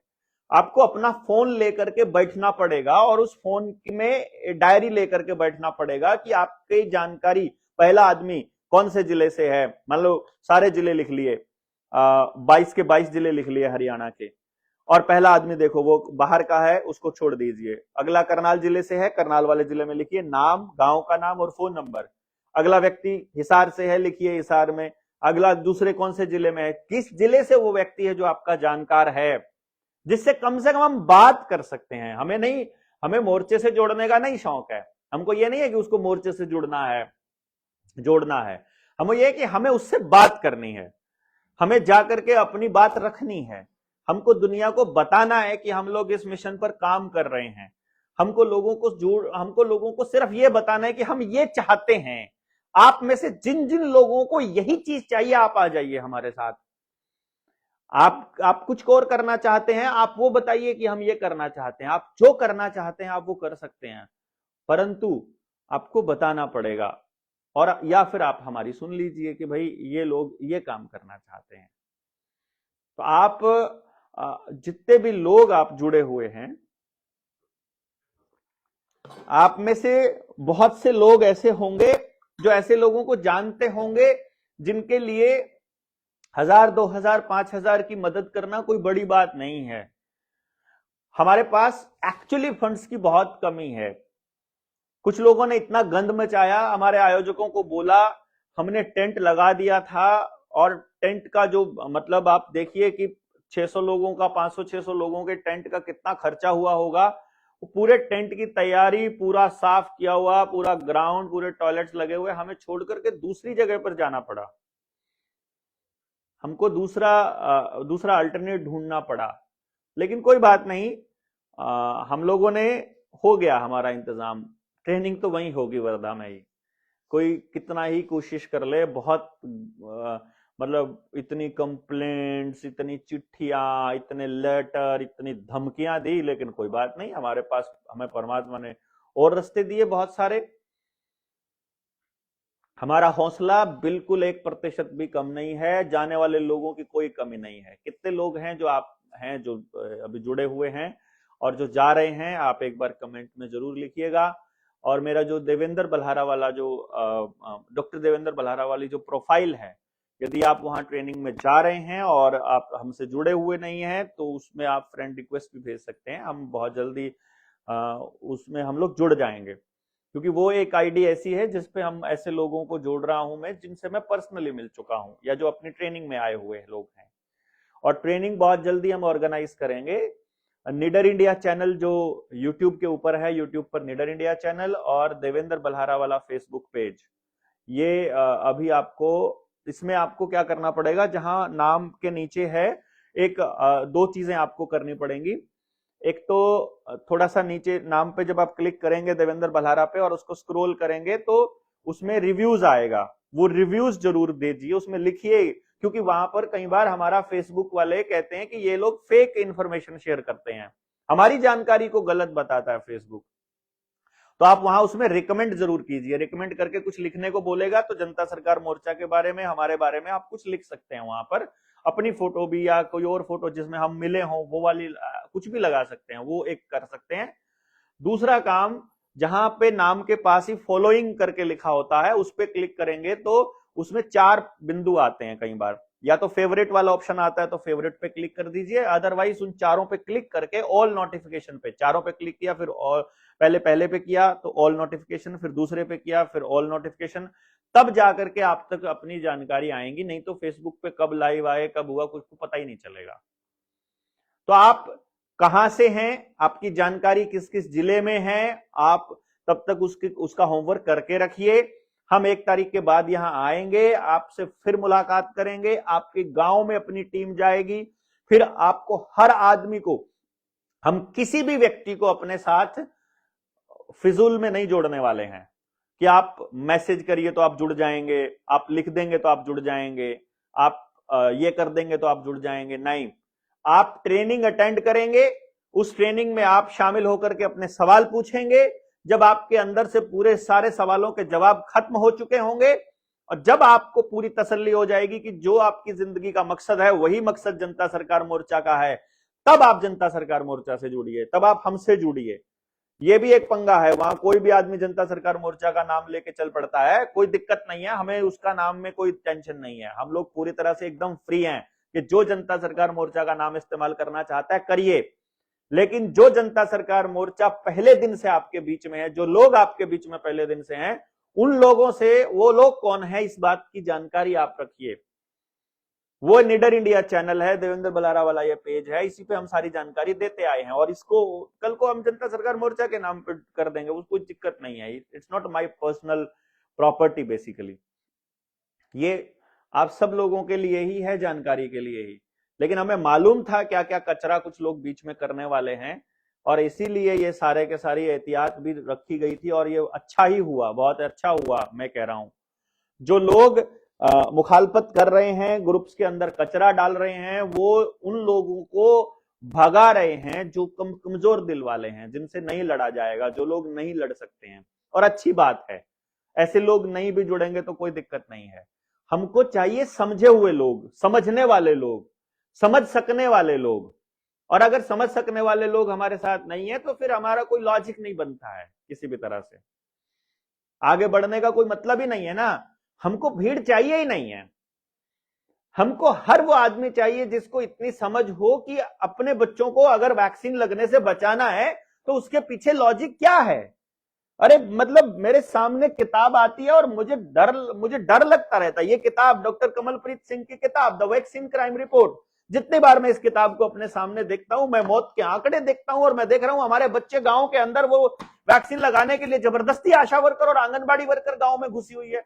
आपको अपना फोन लेकर के बैठना पड़ेगा और उस फोन में डायरी लेकर के बैठना पड़ेगा कि आपकी जानकारी, पहला आदमी कौन से जिले से है। मान लो सारे जिले लिख लिए, 22 के 22 जिले लिख लिए हरियाणा के, और पहला आदमी देखो वो बाहर का है, उसको छोड़ दीजिए। अगला करनाल जिले से है, करनाल वाले जिले में लिखिए नाम, गांव का नाम और फोन नंबर। अगला व्यक्ति हिसार से है, लिखिए हिसार में। अगला दूसरे कौन से जिले में है, किस जिले से वो व्यक्ति है जो आपका जानकार है, जिससे कम से कम हम बात कर सकते हैं। हमें मोर्चे से जोड़ने का नहीं शौक है, हमको ये नहीं है कि उसको मोर्चे से जोड़ना है, हमें यह है कि हमें उससे बात करनी है, हमें जाकर के अपनी बात रखनी है, हमको दुनिया को बताना है कि हम लोग इस मिशन पर काम कर रहे हैं। हमको लोगों को सिर्फ ये बताना है कि हम ये चाहते हैं। आप में से जिन जिन लोगों को यही चीज चाहिए, आप आ जाइए हमारे साथ। आप कुछ और करना चाहते हैं, आप वो बताइए कि हम ये करना चाहते हैं। आप जो करना चाहते हैं आप वो कर सकते हैं, परंतु आपको बताना पड़ेगा। और या फिर आप हमारी सुन लीजिए कि भाई ये लोग ये काम करना चाहते हैं। तो आप जितने भी लोग आप जुड़े हुए हैं, आप में से बहुत से लोग ऐसे होंगे जो ऐसे लोगों को जानते होंगे जिनके लिए 1000, 2000, 5000 की मदद करना कोई बड़ी बात नहीं है। हमारे पास एक्चुअली फंड्स की बहुत कमी है। कुछ लोगों ने इतना गंद मचाया, हमारे आयोजकों को बोला, हमने टेंट लगा दिया था, और टेंट का जो मतलब आप देखिए कि 600 लोगों का, 500-600 लोगों के टेंट का कितना खर्चा हुआ होगा। पूरे टेंट की तैयारी, पूरा साफ किया हुआ, पूरा ग्राउंड, पूरे टॉयलेट्स लगे हुए, हमें छोड़ करके दूसरी जगह पर जाना पड़ा। हमको दूसरा अल्टरनेट ढूंढना पड़ा। लेकिन कोई बात नहीं, हम लोगों ने हो गया हमारा इंतजाम। ट्रेनिंग तो वहीं होगी वर्धा में ही, कोई कितना ही कोशिश कर ले। बहुत मतलब इतनी कंप्लेंट्स, इतनी चिट्ठियां, इतने लेटर, इतनी धमकियां दी, लेकिन कोई बात नहीं, हमारे पास हमें परमात्मा ने और रास्ते दिए बहुत सारे। हमारा हौसला बिल्कुल 1% भी कम नहीं है, जाने वाले लोगों की कोई कमी नहीं है। कितने लोग हैं जो अभी जुड़े हुए हैं और जो जा रहे हैं, आप एक बार कमेंट में जरूर लिखिएगा। और मेरा जो देवेंद्र बल्हारा वाला जो डॉक्टर देवेंद्र बल्हारा वाली जो प्रोफाइल है, यदि आप वहां ट्रेनिंग में जा रहे हैं और आप हमसे जुड़े हुए नहीं हैं, तो उसमें आप फ्रेंड रिक्वेस्ट भी भेज सकते हैं। हम बहुत जल्दी उसमें हम लोग जुड़ जाएंगे, क्योंकि वो एक आईडी ऐसी है जिसपे हम ऐसे लोगों को जोड़ रहा हूं मैं, जिनसे मैं पर्सनली मिल चुका हूं या जो अपनी ट्रेनिंग में आए हुए लोग हैं। और ट्रेनिंग बहुत जल्दी हम ऑर्गेनाइज करेंगे। निडर इंडिया चैनल जो यूट्यूब के ऊपर है, यूट्यूब पर निडर इंडिया चैनल और देवेंद्र बल्हारा वाला फेसबुक पेज, ये अभी आपको इसमें आपको क्या करना पड़ेगा, जहां नाम के नीचे है एक 2 चीजें आपको करनी पड़ेंगी। एक तो थोड़ा सा नीचे नाम पे जब आप क्लिक करेंगे देवेंद्र बल्हारा पे और उसको स्क्रॉल करेंगे, तो उसमें रिव्यूज आएगा, वो रिव्यूज जरूर दीजिए, उसमें लिखिए, क्योंकि वहां पर कई बार हमारा फेसबुक वाले कहते हैं कि ये लोग फेक इंफॉर्मेशन शेयर करते हैं, हमारी जानकारी को गलत बताता है फेसबुक। तो आप वहां उसमें रिकमेंड जरूर कीजिए, रिकमेंड करके कुछ लिखने को बोलेगा तो जनता सरकार मोर्चा के बारे में, हमारे बारे में आप कुछ लिख सकते हैं वहां पर, अपनी फोटो भी या कोई और फोटो जिसमें हम मिले हों वो वाली कुछ भी लगा सकते हैं, वो एक कर सकते हैं। दूसरा काम, जहां पे नाम के पास ही फॉलोइंग करके लिखा होता है, उस पर क्लिक करेंगे तो उसमें 4 बिंदु आते हैं कई बार, या तो फेवरेट वाला ऑप्शन आता है तो फेवरेट पे क्लिक कर दीजिए, अदरवाइज उन चारों पे क्लिक करके ऑल नोटिफिकेशन पे, चारों पे क्लिक किया, फिर पहले पे किया तो ऑल नोटिफिकेशन, फिर दूसरे पे किया फिर ऑल नोटिफिकेशन, तब जाकर के आप तक अपनी जानकारी आएंगी। नहीं तो फेसबुक पे कब लाइव आए, कब हुआ, कुछ को पता ही नहीं चलेगा। तो आप कहां से हैं, आपकी जानकारी किस किस जिले में है, आप तब तक उसका होमवर्क करके रखिए। हम 1 तारीख के बाद यहां आएंगे, आपसे फिर मुलाकात करेंगे, आपके गांव में अपनी टीम जाएगी, फिर आपको हर आदमी को, हम किसी भी व्यक्ति को अपने साथ फिजूल में नहीं जोड़ने वाले हैं कि आप मैसेज करिए तो आप जुड़ जाएंगे, आप लिख देंगे तो आप जुड़ जाएंगे, आप ये कर देंगे तो आप जुड़ जाएंगे। नहीं, आप ट्रेनिंग अटेंड करेंगे, उस ट्रेनिंग में आप शामिल होकर के अपने सवाल पूछेंगे। जब आपके अंदर से पूरे सारे सवालों के जवाब खत्म हो चुके होंगे और जब आपको पूरी तसल्ली हो जाएगी कि जो आपकी जिंदगी का मकसद है वही मकसद जनता सरकार मोर्चा का है, तब आप जनता सरकार मोर्चा से जुड़िए, तब आप हमसे जुड़िए। ये भी एक पंगा है, वहां कोई भी आदमी जनता सरकार मोर्चा का नाम लेके चल पड़ता है, कोई दिक्कत नहीं है, हमें उसका नाम में कोई टेंशन नहीं है, हम लोग पूरी तरह से एकदम फ्री हैं। कि जो जनता सरकार मोर्चा का नाम इस्तेमाल करना चाहता है करिए, लेकिन जो जनता सरकार मोर्चा पहले दिन से आपके बीच में है, जो लोग आपके बीच में पहले दिन से हैं, उन लोगों से वो लोग कौन है इस बात की जानकारी आप रखिए। वो निडर इंडिया चैनल है, देवेंद्र बलारा वाला ये पेज है, इसी पे हम सारी जानकारी देते आए हैं और इसको कल को हम जनता सरकार मोर्चा के नाम पे कर देंगे, उसको कोई दिक्कत नहीं है। It's not my personal property basically, ये आप सब लोगों के लिए ही है, जानकारी के लिए ही। लेकिन हमें मालूम था क्या क्या कचरा कुछ लोग बीच में करने वाले हैं और इसीलिए ये सारे के सारी एहतियात भी रखी गई थी और ये अच्छा ही हुआ, बहुत अच्छा हुआ मैं कह रहा हूं। जो लोग मुखालफत कर रहे हैं, ग्रुप्स के अंदर कचरा डाल रहे हैं, वो उन लोगों को भगा रहे हैं जो कमजोर दिल वाले हैं, जिनसे नहीं लड़ा जाएगा, जो लोग नहीं लड़ सकते हैं। और अच्छी बात है, ऐसे लोग नहीं भी जुड़ेंगे तो कोई दिक्कत नहीं है। हमको चाहिए समझे हुए लोग, समझने वाले लोग, समझ सकने वाले लोग। और अगर समझ सकने वाले लोग हमारे साथ नहीं है तो फिर हमारा कोई लॉजिक नहीं बनता है, किसी भी तरह से आगे बढ़ने का कोई मतलब ही नहीं है ना। हमको भीड़ चाहिए ही नहीं है, हमको हर वो आदमी चाहिए जिसको इतनी समझ हो कि अपने बच्चों को अगर वैक्सीन लगने से बचाना है तो उसके पीछे लॉजिक क्या है। अरे मतलब मेरे सामने किताब आती है और मुझे डर लगता रहता है। ये किताब डॉक्टर कमलप्रीत सिंह की किताब द वैक्सीन क्राइम रिपोर्ट, जितनी बार मैं इस किताब को अपने सामने देखता हूं, मैं मौत के आंकड़े देखता हूं और मैं देख रहा हूं हमारे बच्चे गांव के अंदर वो वैक्सीन लगाने के लिए जबरदस्ती आशा वर्कर और आंगनबाड़ी वर्कर गांव में घुसी हुई है।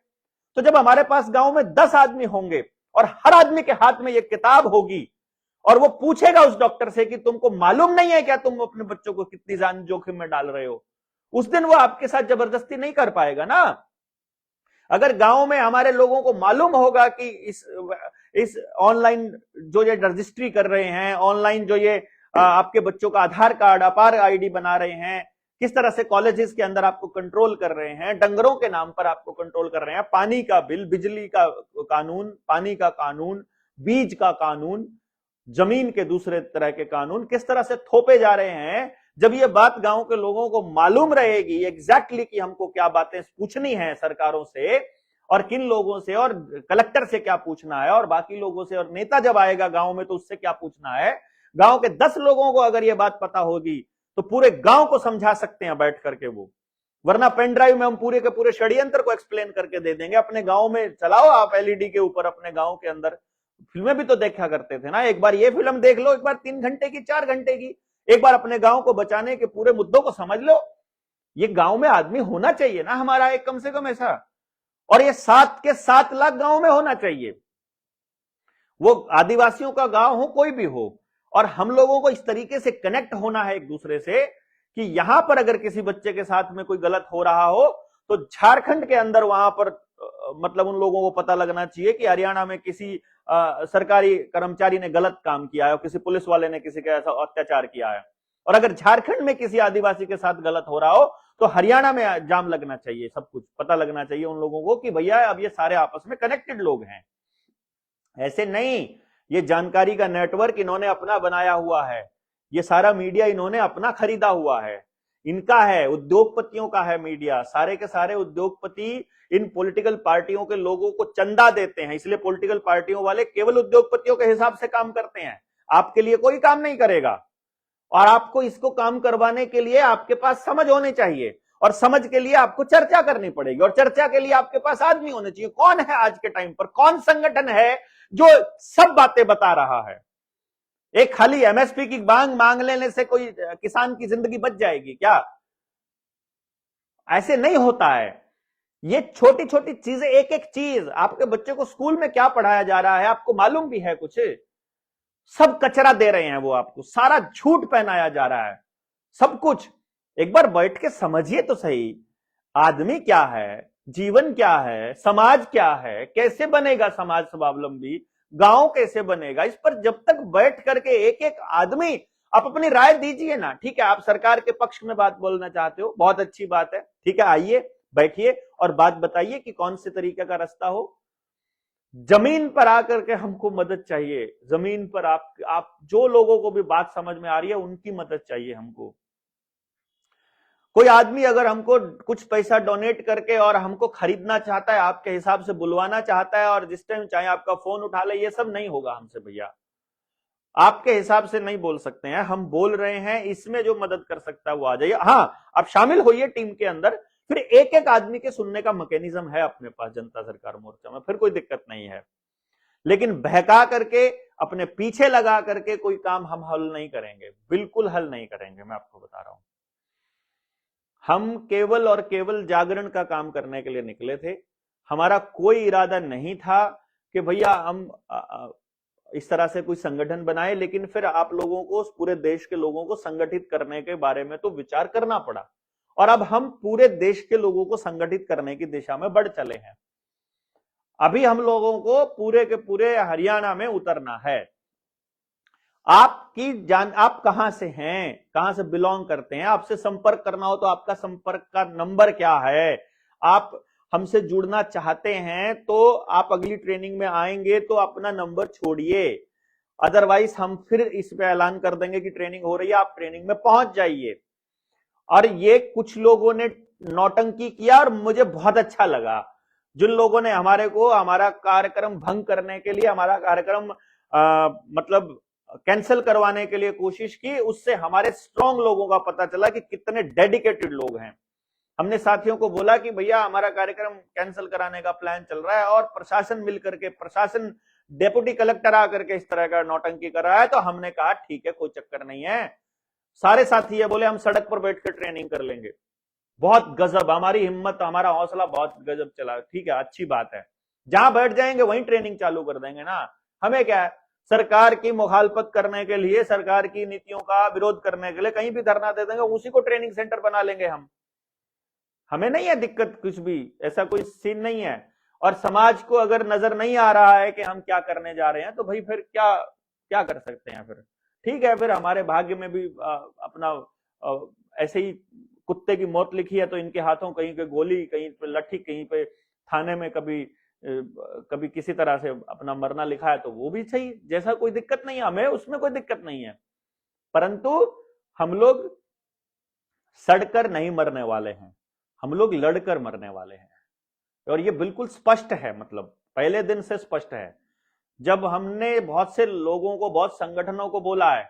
तो जब हमारे पास गांव में 10 आदमी होंगे और हर आदमी के हाथ में ये किताब होगी और वो पूछेगा उस डॉक्टर से कि तुमको मालूम नहीं है क्या तुम अपने बच्चों को कितनी जान जोखिम में डाल रहे हो, उस दिन वो आपके साथ जबरदस्ती नहीं कर पाएगा ना। अगर गांव में हमारे लोगों को मालूम होगा कि इस ऑनलाइन जो ये रजिस्ट्री कर रहे हैं, ऑनलाइन जो ये आपके बच्चों का आधार कार्ड, अपार आईडी बना रहे हैं, किस तरह से कॉलेजेस के अंदर आपको कंट्रोल कर रहे हैं, डंगरों के नाम पर आपको कंट्रोल कर रहे हैं, पानी का बिल, बिजली का कानून, पानी का कानून, बीज का कानून, जमीन के दूसरे तरह के कानून किस तरह से थोपे जा रहे हैं, जब ये बात गांव के लोगों को मालूम रहेगी एग्जैक्टली कि हमको क्या बातें पूछनी है सरकारों से और किन लोगों से, और कलेक्टर से क्या पूछना है और बाकी लोगों से, और नेता जब आएगा गांव में तो उससे क्या पूछना है। गांव के 10 लोगों को अगर ये बात पता होगी तो पूरे गांव को समझा सकते हैं बैठ करके वो, वरना पेन ड्राइव में हम पूरे के पूरे षड्यंत्र को एक्सप्लेन करके दे देंगे। अपने गांव में चलाओ आप एलईडी के ऊपर, अपने गांव के अंदर फिल्में भी तो देखा करते थे ना, एक बार ये फिल्म देख लो, एक बार 3 घंटे की, 4 घंटे की, एक बार अपने गांव को बचाने के पूरे मुद्दों को समझ लो। ये गांव में आदमी होना चाहिए ना हमारा एक कम से कम ऐसा, और ये 7 के 7 लाख गांव में होना चाहिए, वो आदिवासियों का गांव हो कोई भी हो। और हम लोगों को इस तरीके से कनेक्ट होना है एक दूसरे से कि यहां पर अगर किसी बच्चे के साथ में कोई गलत हो रहा हो तो झारखंड के अंदर वहां पर मतलब उन लोगों को पता लगना चाहिए कि हरियाणा में किसी सरकारी कर्मचारी ने गलत काम किया है, किसी पुलिस वाले ने किसी का ऐसा अत्याचार किया है। और अगर झारखंड में किसी आदिवासी के साथ गलत हो रहा हो तो हरियाणा में जाम लगना चाहिए, सब कुछ पता लगना चाहिए उन लोगों को कि भैया अब ये सारे आपस में कनेक्टेड लोग हैं। ऐसे नहीं, ये जानकारी का नेटवर्क इन्होंने अपना बनाया हुआ है, ये सारा मीडिया इन्होंने अपना खरीदा हुआ है, इनका है, उद्योगपतियों का है मीडिया। सारे के सारे उद्योगपति इन पॉलिटिकल पार्टियों के लोगों को चंदा देते हैं, इसलिए पॉलिटिकल पार्टियों वाले केवल उद्योगपतियों के हिसाब से काम करते हैं, आपके लिए कोई काम नहीं करेगा। और आपको इसको काम करवाने के लिए आपके पास समझ होनी चाहिए, और समझ के लिए आपको चर्चा करनी पड़ेगी, और चर्चा के लिए आपके पास आदमी होने चाहिए। कौन है आज के टाइम पर, कौन संगठन है जो सब बातें बता रहा है? एक खाली एमएसपी की मांग लेने से कोई किसान की जिंदगी बच जाएगी क्या? ऐसे नहीं होता है। ये छोटी छोटी चीजें, एक एक चीज, आपके बच्चे को स्कूल में क्या पढ़ाया जा रहा है आपको मालूम भी है कुछ? सब कचरा दे रहे हैं वो आपको, सारा झूठ पहनाया जा रहा है, सब कुछ। एक बार बैठ के समझिए तो सही, आदमी क्या है, जीवन क्या है, समाज क्या है, कैसे बनेगा समाज स्वावलंबी, गांव कैसे बनेगा, इस पर जब तक बैठ करके एक एक आदमी आप अपनी राय दीजिए ना। ठीक है, आप सरकार के पक्ष में बात बोलना चाहते हो, बहुत अच्छी बात है, ठीक है, आइए बैठिए और बात बताइए कि कौन से तरीके का रास्ता हो। जमीन पर आकर के हमको मदद चाहिए, जमीन पर आप जो लोगों को भी बात समझ में आ रही है उनकी मदद चाहिए हमको। कोई आदमी अगर हमको कुछ पैसा डोनेट करके और हमको खरीदना चाहता है, आपके हिसाब से बुलवाना चाहता है और जिस टाइम चाहे आपका फोन उठा ले, ये सब नहीं होगा हमसे भैया। आपके हिसाब से नहीं बोल सकते हैं, हम बोल रहे हैं, इसमें जो मदद कर सकता है वो आ जाइए। हाँ, आप शामिल होइए टीम के अंदर, फिर एक एक आदमी के सुनने का मैकेनिज्म है अपने पास जनता सरकार मोर्चा में, फिर कोई दिक्कत नहीं है। लेकिन बहका करके, अपने पीछे लगा करके कोई काम हम हल नहीं करेंगे, बिल्कुल हल नहीं करेंगे, मैं आपको बता रहा हूं। हम केवल और केवल जागरण का काम करने के लिए निकले थे। हमारा कोई इरादा नहीं था कि भैया हम इस तरह से कोई संगठन बनाए, लेकिन फिर आप लोगों को, पूरे देश के लोगों को संगठित करने के बारे में तो विचार करना पड़ा, और अब हम पूरे देश के लोगों को संगठित करने की दिशा में बढ़ चले हैं। अभी हम लोगों को पूरे के पूरे हरियाणा में उतरना है। आप कहां से हैं, कहां से बिलोंग करते हैं, आपसे संपर्क करना हो तो आपका संपर्क का नंबर क्या है, आप हमसे जुड़ना चाहते हैं तो आप अगली ट्रेनिंग में आएंगे तो अपना नंबर छोड़िए, अदरवाइज हम फिर इस पे ऐलान कर देंगे कि ट्रेनिंग हो रही है, आप ट्रेनिंग में पहुंच जाइए। और ये कुछ लोगों ने नौटंकी किया और मुझे बहुत अच्छा लगा, जिन लोगों ने हमारा कार्यक्रम भंग करने के लिए, हमारा कार्यक्रम मतलब कैंसिल करवाने के लिए कोशिश की, उससे हमारे स्ट्रांग लोगों का पता चला कि कितने डेडिकेटेड लोग हैं। हमने साथियों को बोला कि भैया हमारा कार्यक्रम कैंसिल कराने का प्लान चल रहा है और प्रशासन मिलकर के, प्रशासन डेप्यूटी कलेक्टर आकर के इस तरह का नौटंकी कर रहा है, तो हमने कहा ठीक है, कोई चक्कर नहीं है। सारे साथी ये बोले हम सड़क पर बैठ कर ट्रेनिंग कर लेंगे। बहुत गजब, हमारी हिम्मत, हमारा हौसला बहुत गजब चला। ठीक है, अच्छी बात है, जहां बैठ जाएंगे वहीं ट्रेनिंग चालू कर देंगे ना। हमें क्या है, सरकार की मुखालफत करने के लिए, सरकार की नीतियों का विरोध करने के लिए कहीं भी धरना दे देंगे, उसी को ट्रेनिंग सेंटर बना लेंगे हम। हमें नहीं है दिक्कत कुछ भी, ऐसा कोई सीन नहीं है। और समाज को अगर नजर नहीं आ रहा है कि हम क्या करने जा रहे हैं, तो भाई फिर क्या क्या कर सकते हैं फिर। ठीक है, फिर हमारे भाग्य में भी अपना ऐसे ही कुत्ते की मौत लिखी है, तो इनके हाथों कहीं पे गोली, कहीं पे लाठी, कहीं पे थाने में कभी किसी तरह से अपना मरना लिखा है, तो वो भी सही, जैसा कोई दिक्कत नहीं है, हमें उसमें कोई दिक्कत नहीं है। परंतु हम लोग सड़कर नहीं मरने वाले हैं, हम लोग लड़कर मरने वाले हैं। और ये बिल्कुल स्पष्ट है, मतलब पहले दिन से स्पष्ट है। जब हमने बहुत से लोगों को, बहुत संगठनों को बोला है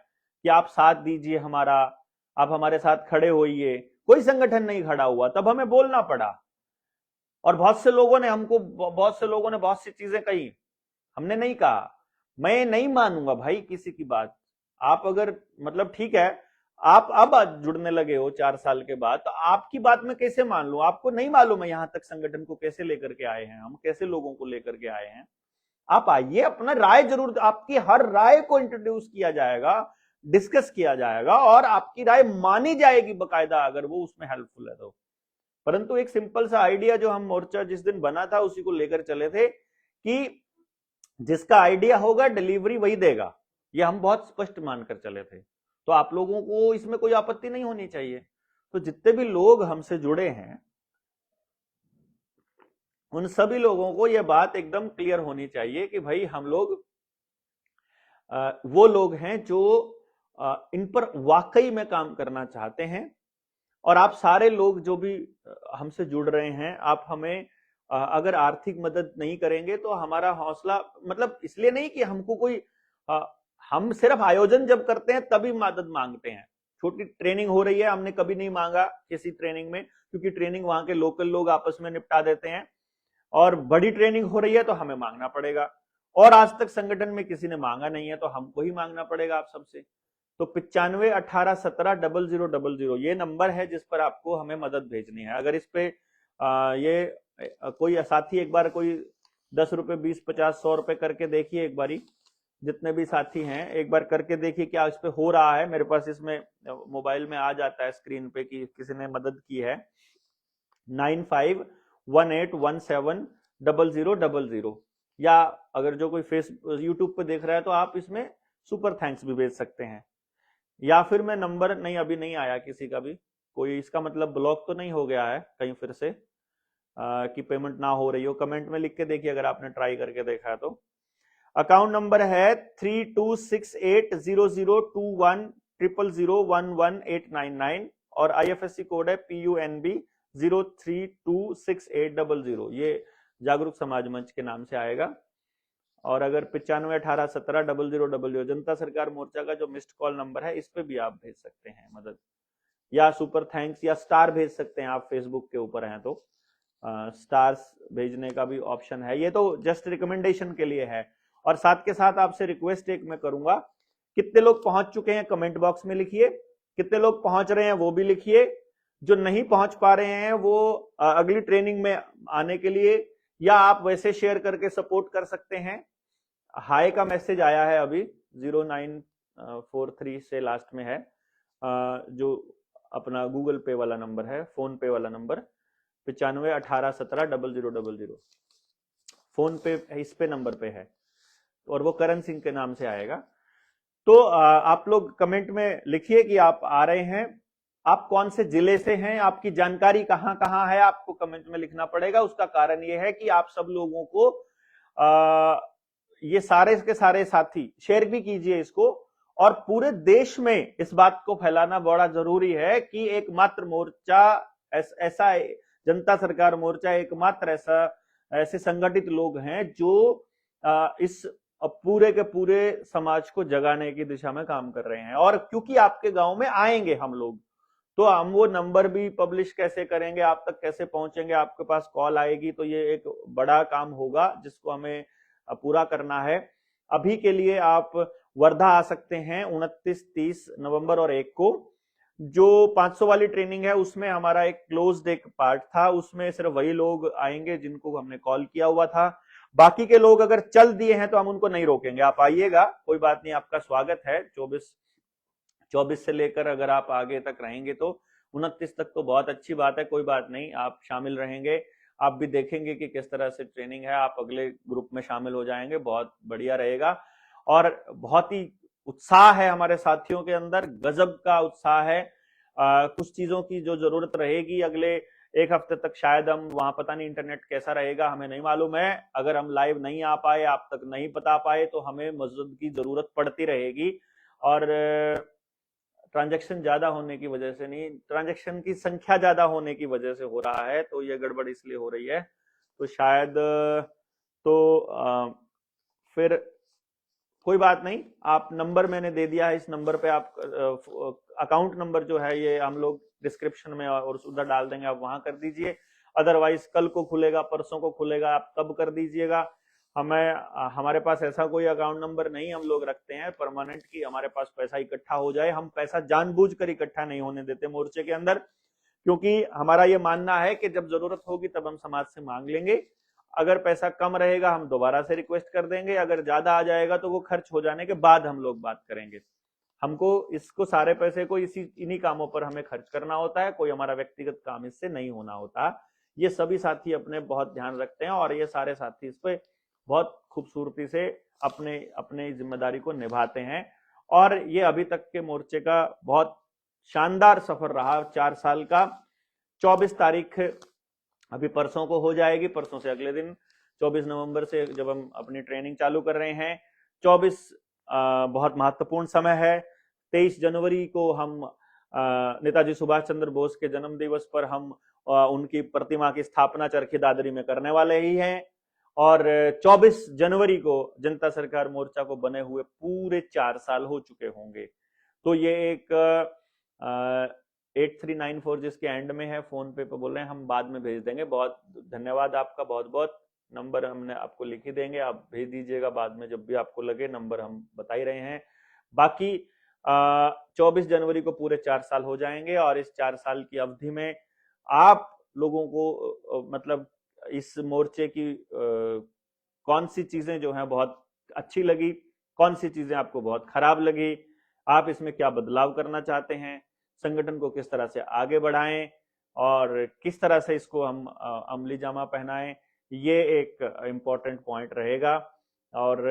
कि आप साथ दीजिए हमारा, आप हमारे साथ खड़े होइए, कोई संगठन नहीं खड़ा हुआ, तब हमें बोलना पड़ा। और बहुत से लोगों ने बहुत सी चीजें कही, हमने नहीं कहा। मैं नहीं मानूंगा भाई किसी की बात। आप अगर, मतलब ठीक है, आप अब जुड़ने लगे हो 4 साल के बाद, तो आपकी बात में कैसे मान लूं? आपको नहीं मालूम है यहां तक संगठन को कैसे लेकर के आए हैं हम, कैसे लोगों को लेकर के आए हैं। आप आइए, अपना राय जरूर, आपकी हर राय को इंट्रोड्यूस किया जाएगा, डिस्कस किया जाएगा और आपकी राय मानी जाएगी बकायदा, अगर वो उसमें हेल्पफुल है तो। परंतु एक सिंपल सा आइडिया जो हम मोर्चा जिस दिन बना था उसी को लेकर चले थे कि जिसका आइडिया होगा डिलीवरी वही देगा, ये हम बहुत स्पष्ट मानकर चले थे। तो आप लोगों को इसमें कोई आपत्ति नहीं होनी चाहिए। तो जितने भी लोग हमसे जुड़े हैं, उन सभी लोगों को यह बात एकदम क्लियर होनी चाहिए कि भाई हम लोग वो लोग हैं जो इन पर वाकई में काम करना चाहते हैं। और आप सारे लोग जो भी हमसे जुड़ रहे हैं, आप हमें अगर आर्थिक मदद नहीं करेंगे तो हमारा हौसला, मतलब इसलिए नहीं कि हमको कोई, हम सिर्फ आयोजन जब करते हैं तभी मदद मांगते हैं। छोटी ट्रेनिंग हो रही है, हमने कभी नहीं मांगा किसी ट्रेनिंग में, क्योंकि ट्रेनिंग वहां के लोकल लोग आपस में निपटा देते हैं। और बड़ी ट्रेनिंग हो रही है तो हमें मांगना पड़ेगा, और आज तक संगठन में किसी ने मांगा नहीं है तो हमको ही मांगना पड़ेगा आप सबसे। तो 9518170000 ये नंबर है जिस पर आपको हमें मदद भेजनी है। अगर इस पे ये कोई साथी एक बार कोई 10 रुपए, 20, 50, 100 रुपए करके देखिए, एक बारी जितने भी साथी हैं एक बार करके देखिए क्या इस पे हो रहा है। मेरे पास इसमें मोबाइल में आ जाता है स्क्रीन पे कि किसी ने मदद की है। 9518170000, या अगर जो कोई यूट्यूब पे देख रहा है तो आप इसमें सुपर थैंक्स भी भेज सकते हैं। या फिर मैं नंबर नहीं, अभी नहीं आया किसी का भी, कोई इसका मतलब ब्लॉक तो नहीं हो गया है कहीं फिर से कि पेमेंट ना हो रही हो। कमेंट में लिख के देखिए अगर आपने ट्राई करके देखा है तो। अकाउंट नंबर है 3268002100011899 और IFSC कोड है PUNB 0326800। ये जागरूक समाज मंच के नाम से आएगा। और अगर 9518170000 जनता सरकार मोर्चा का जो मिस्ड कॉल नंबर है, इस पे भी आप भेज सकते हैं मदद, या सुपर थैंक्स या स्टार भेज सकते हैं। आप फेसबुक के ऊपर हैं तो स्टार्स भेजने का भी ऑप्शन है। ये तो जस्ट रिकमेंडेशन के लिए है। और साथ के साथ आपसे रिक्वेस्ट एक मैं करूंगा, कितने लोग पहुंच चुके हैं कमेंट बॉक्स में लिखिए, कितने लोग पहुंच रहे हैं वो भी लिखिए। जो नहीं पहुंच पा रहे हैं वो अगली ट्रेनिंग में आने के लिए, या आप वैसे शेयर करके सपोर्ट कर सकते हैं। हाय का मैसेज आया है अभी 0943 से लास्ट में है, जो अपना गूगल पे वाला नंबर है, फोन पे वाला नंबर 9518170000 फोन पे इस पे नंबर पे है, और वो करण सिंह के नाम से आएगा। तो आप लोग कमेंट में लिखिए कि आप आ रहे हैं, आप कौन से जिले से हैं, आपकी जानकारी कहां कहां है, आपको कमेंट में लिखना पड़ेगा। उसका कारण ये है कि आप सब लोगों को ये सारे के सारे साथी शेयर भी कीजिए इसको, और पूरे देश में इस बात को फैलाना बड़ा जरूरी है कि एकमात्र मोर्चा ऐसा जनता सरकार मोर्चा एकमात्र ऐसे संगठित लोग हैं जो इस पूरे के पूरे समाज को जगाने की दिशा में काम कर रहे हैं। और क्योंकि आपके गांव में आएंगे हम लोग, तो हम वो नंबर भी पब्लिश कैसे करेंगे, आप तक कैसे पहुंचेंगे, आपके पास कॉल आएगी, तो ये एक बड़ा काम होगा जिसको हमें पूरा करना है। अभी के लिए आप वर्धा आ सकते हैं 29, 30 नवंबर और 1 को। जो 500 वाली ट्रेनिंग है उसमें हमारा एक क्लोज्ड एक पार्ट था, उसमें सिर्फ वही लोग आएंगे जिनको हमने कॉल किया हुआ था। बाकी के लोग अगर चल दिए हैं तो हम उनको नहीं रोकेंगे, आप आइएगा, कोई बात नहीं, आपका स्वागत है। 24 से लेकर अगर आप आगे तक रहेंगे तो 29 तक तो बहुत अच्छी बात है, कोई बात नहीं, आप शामिल रहेंगे, आप भी देखेंगे कि किस तरह से ट्रेनिंग है, आप अगले ग्रुप में शामिल हो जाएंगे, बहुत बढ़िया रहेगा। और बहुत ही उत्साह है हमारे साथियों के अंदर, गजब का उत्साह है। कुछ चीजों की जो जरूरत रहेगी अगले एक हफ्ते तक, शायद हम वहां, पता नहीं इंटरनेट कैसा रहेगा, हमें नहीं मालूम है। अगर हम लाइव नहीं आ पाए, आप तक नहीं बता पाए, तो हमें मदद की जरूरत पड़ती रहेगी। और ट्रांजैक्शन ज्यादा होने की वजह से नहीं, ट्रांजैक्शन की संख्या ज्यादा होने की वजह से हो रहा है, तो ये गड़बड़ इसलिए हो रही है। तो शायद तो फिर कोई बात नहीं, आप नंबर मैंने दे दिया है, इस नंबर पे आप अकाउंट नंबर जो है ये हम लोग डिस्क्रिप्शन में और उधर डाल देंगे, आप वहां कर दीजिए। अदरवाइज कल को खुलेगा, परसों को खुलेगा, आप तब कर दीजिएगा। हमारे पास ऐसा कोई अकाउंट नंबर नहीं हम लोग रखते हैं परमानेंट की हमारे पास पैसा इकट्ठा हो जाए। हम पैसा जानबूझकर इकट्ठा नहीं होने देते मोर्चे के अंदर, क्योंकि हमारा ये मानना है कि जब जरूरत होगी तब हम समाज से मांग लेंगे। अगर पैसा कम रहेगा हम दोबारा से रिक्वेस्ट कर देंगे, अगर ज्यादा आ जाएगा तो वो खर्च हो जाने के बाद हम लोग बात करेंगे। हमको इसको सारे पैसे को इन्हीं कामों पर हमें खर्च करना होता है, कोई हमारा व्यक्तिगत काम इससे नहीं होना होता। ये सभी साथी अपने बहुत ध्यान रखते हैं और ये सारे साथी इस पे बहुत खूबसूरती से अपने जिम्मेदारी को निभाते हैं। और ये अभी तक के मोर्चे का बहुत शानदार सफर रहा 4 साल का। 24 तारीख अभी परसों को हो जाएगी, परसों से अगले दिन 24 नवंबर से जब हम अपनी ट्रेनिंग चालू कर रहे हैं। 24 बहुत महत्वपूर्ण समय है। 23 जनवरी को हम नेताजी सुभाष चंद्र बोस के जन्म दिवस पर हम उनकी प्रतिमा की स्थापना चरखी दादरी में करने वाले ही हैं। और 24 जनवरी को जनता सरकार मोर्चा को बने हुए पूरे 4 साल हो चुके होंगे। तो ये एक 8394 जिसके एंड में है, फोन पे बोल रहे हैं, हम बाद में भेज देंगे। बहुत धन्यवाद आपका, बहुत बहुत। नंबर हमने आपको लिख ही देंगे, आप भेज दीजिएगा बाद में जब भी आपको लगे, नंबर हम बता ही रहे हैं। बाकी 24 जनवरी को पूरे 4 साल हो जाएंगे और इस 4 साल की अवधि में आप लोगों को मतलब इस मोर्चे की कौन सी चीजें जो हैं बहुत अच्छी लगी, कौन सी चीजें आपको बहुत खराब लगी, आप इसमें क्या बदलाव करना चाहते हैं, संगठन को किस तरह से आगे बढ़ाएं और किस तरह से इसको हम अमली जामा पहनाएं, ये एक इम्पोर्टेंट पॉइंट रहेगा। और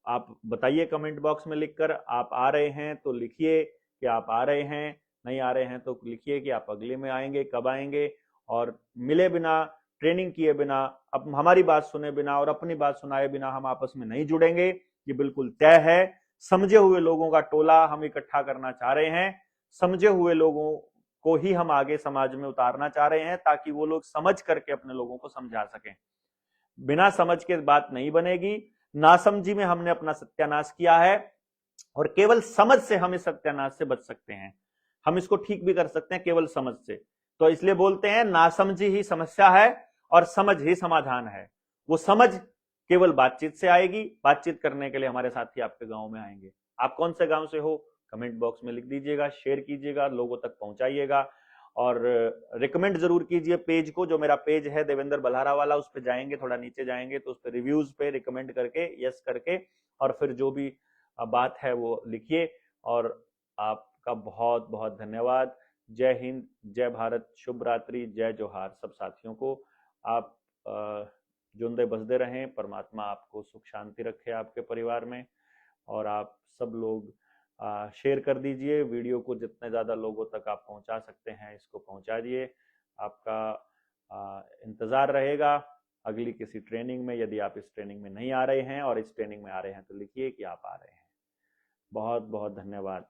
आप बताइए कमेंट बॉक्स में लिखकर, आप आ रहे हैं तो लिखिए कि आप आ रहे हैं, नहीं आ रहे हैं तो लिखिए कि आप अगले में आएंगे, कब आएंगे। और मिले बिना, ट्रेनिंग किए बिना, अब हमारी बात सुने बिना और अपनी बात सुनाए बिना हम आपस में नहीं जुड़ेंगे, ये बिल्कुल तय है। समझे हुए लोगों का टोला हम इकट्ठा करना चाह रहे हैं, समझे हुए लोगों को ही हम आगे समाज में उतारना चाह रहे हैं, ताकि वो लोग समझ करके अपने लोगों को समझा सकें। बिना समझ के बात नहीं बनेगी। नासमझी में हमने अपना सत्यानाश किया है, और केवल समझ से हम इस सत्यानाश से बच सकते हैं। हम इसको ठीक भी कर सकते हैं केवल समझ से। तो इसलिए बोलते हैं नासमझी ही समस्या है और समझ ही समाधान है। वो समझ केवल बातचीत से आएगी। बातचीत करने के लिए हमारे साथी आपके गांव में आएंगे। आप कौन से गांव से हो, कमेंट बॉक्स में लिख दीजिएगा, शेयर कीजिएगा, लोगों तक पहुंचाइएगा, और रिकमेंड जरूर कीजिए पेज को। जो मेरा पेज है देवेंद्र बल्हारा वाला, उस पर जाएंगे, थोड़ा नीचे जाएंगे तो उस पर रिव्यूज पे रिकमेंड करके यस करके, और फिर जो भी बात है वो लिखिए। और आपका बहुत बहुत धन्यवाद। जय हिंद, जय भारत, शुभ रात्रि, जय जोहार सब साथियों को। आप जुंदे बसते रहें। परमात्मा आपको सुख शांति रखे आपके परिवार में। और आप सब लोग शेयर कर दीजिए वीडियो को, जितने ज़्यादा लोगों तक आप पहुंचा सकते हैं इसको पहुंचा दिए। आपका इंतज़ार रहेगा अगली किसी ट्रेनिंग में। यदि आप इस ट्रेनिंग में नहीं आ रहे हैं और इस ट्रेनिंग में आ रहे हैं तो लिखिए कि आप आ रहे हैं। बहुत बहुत धन्यवाद।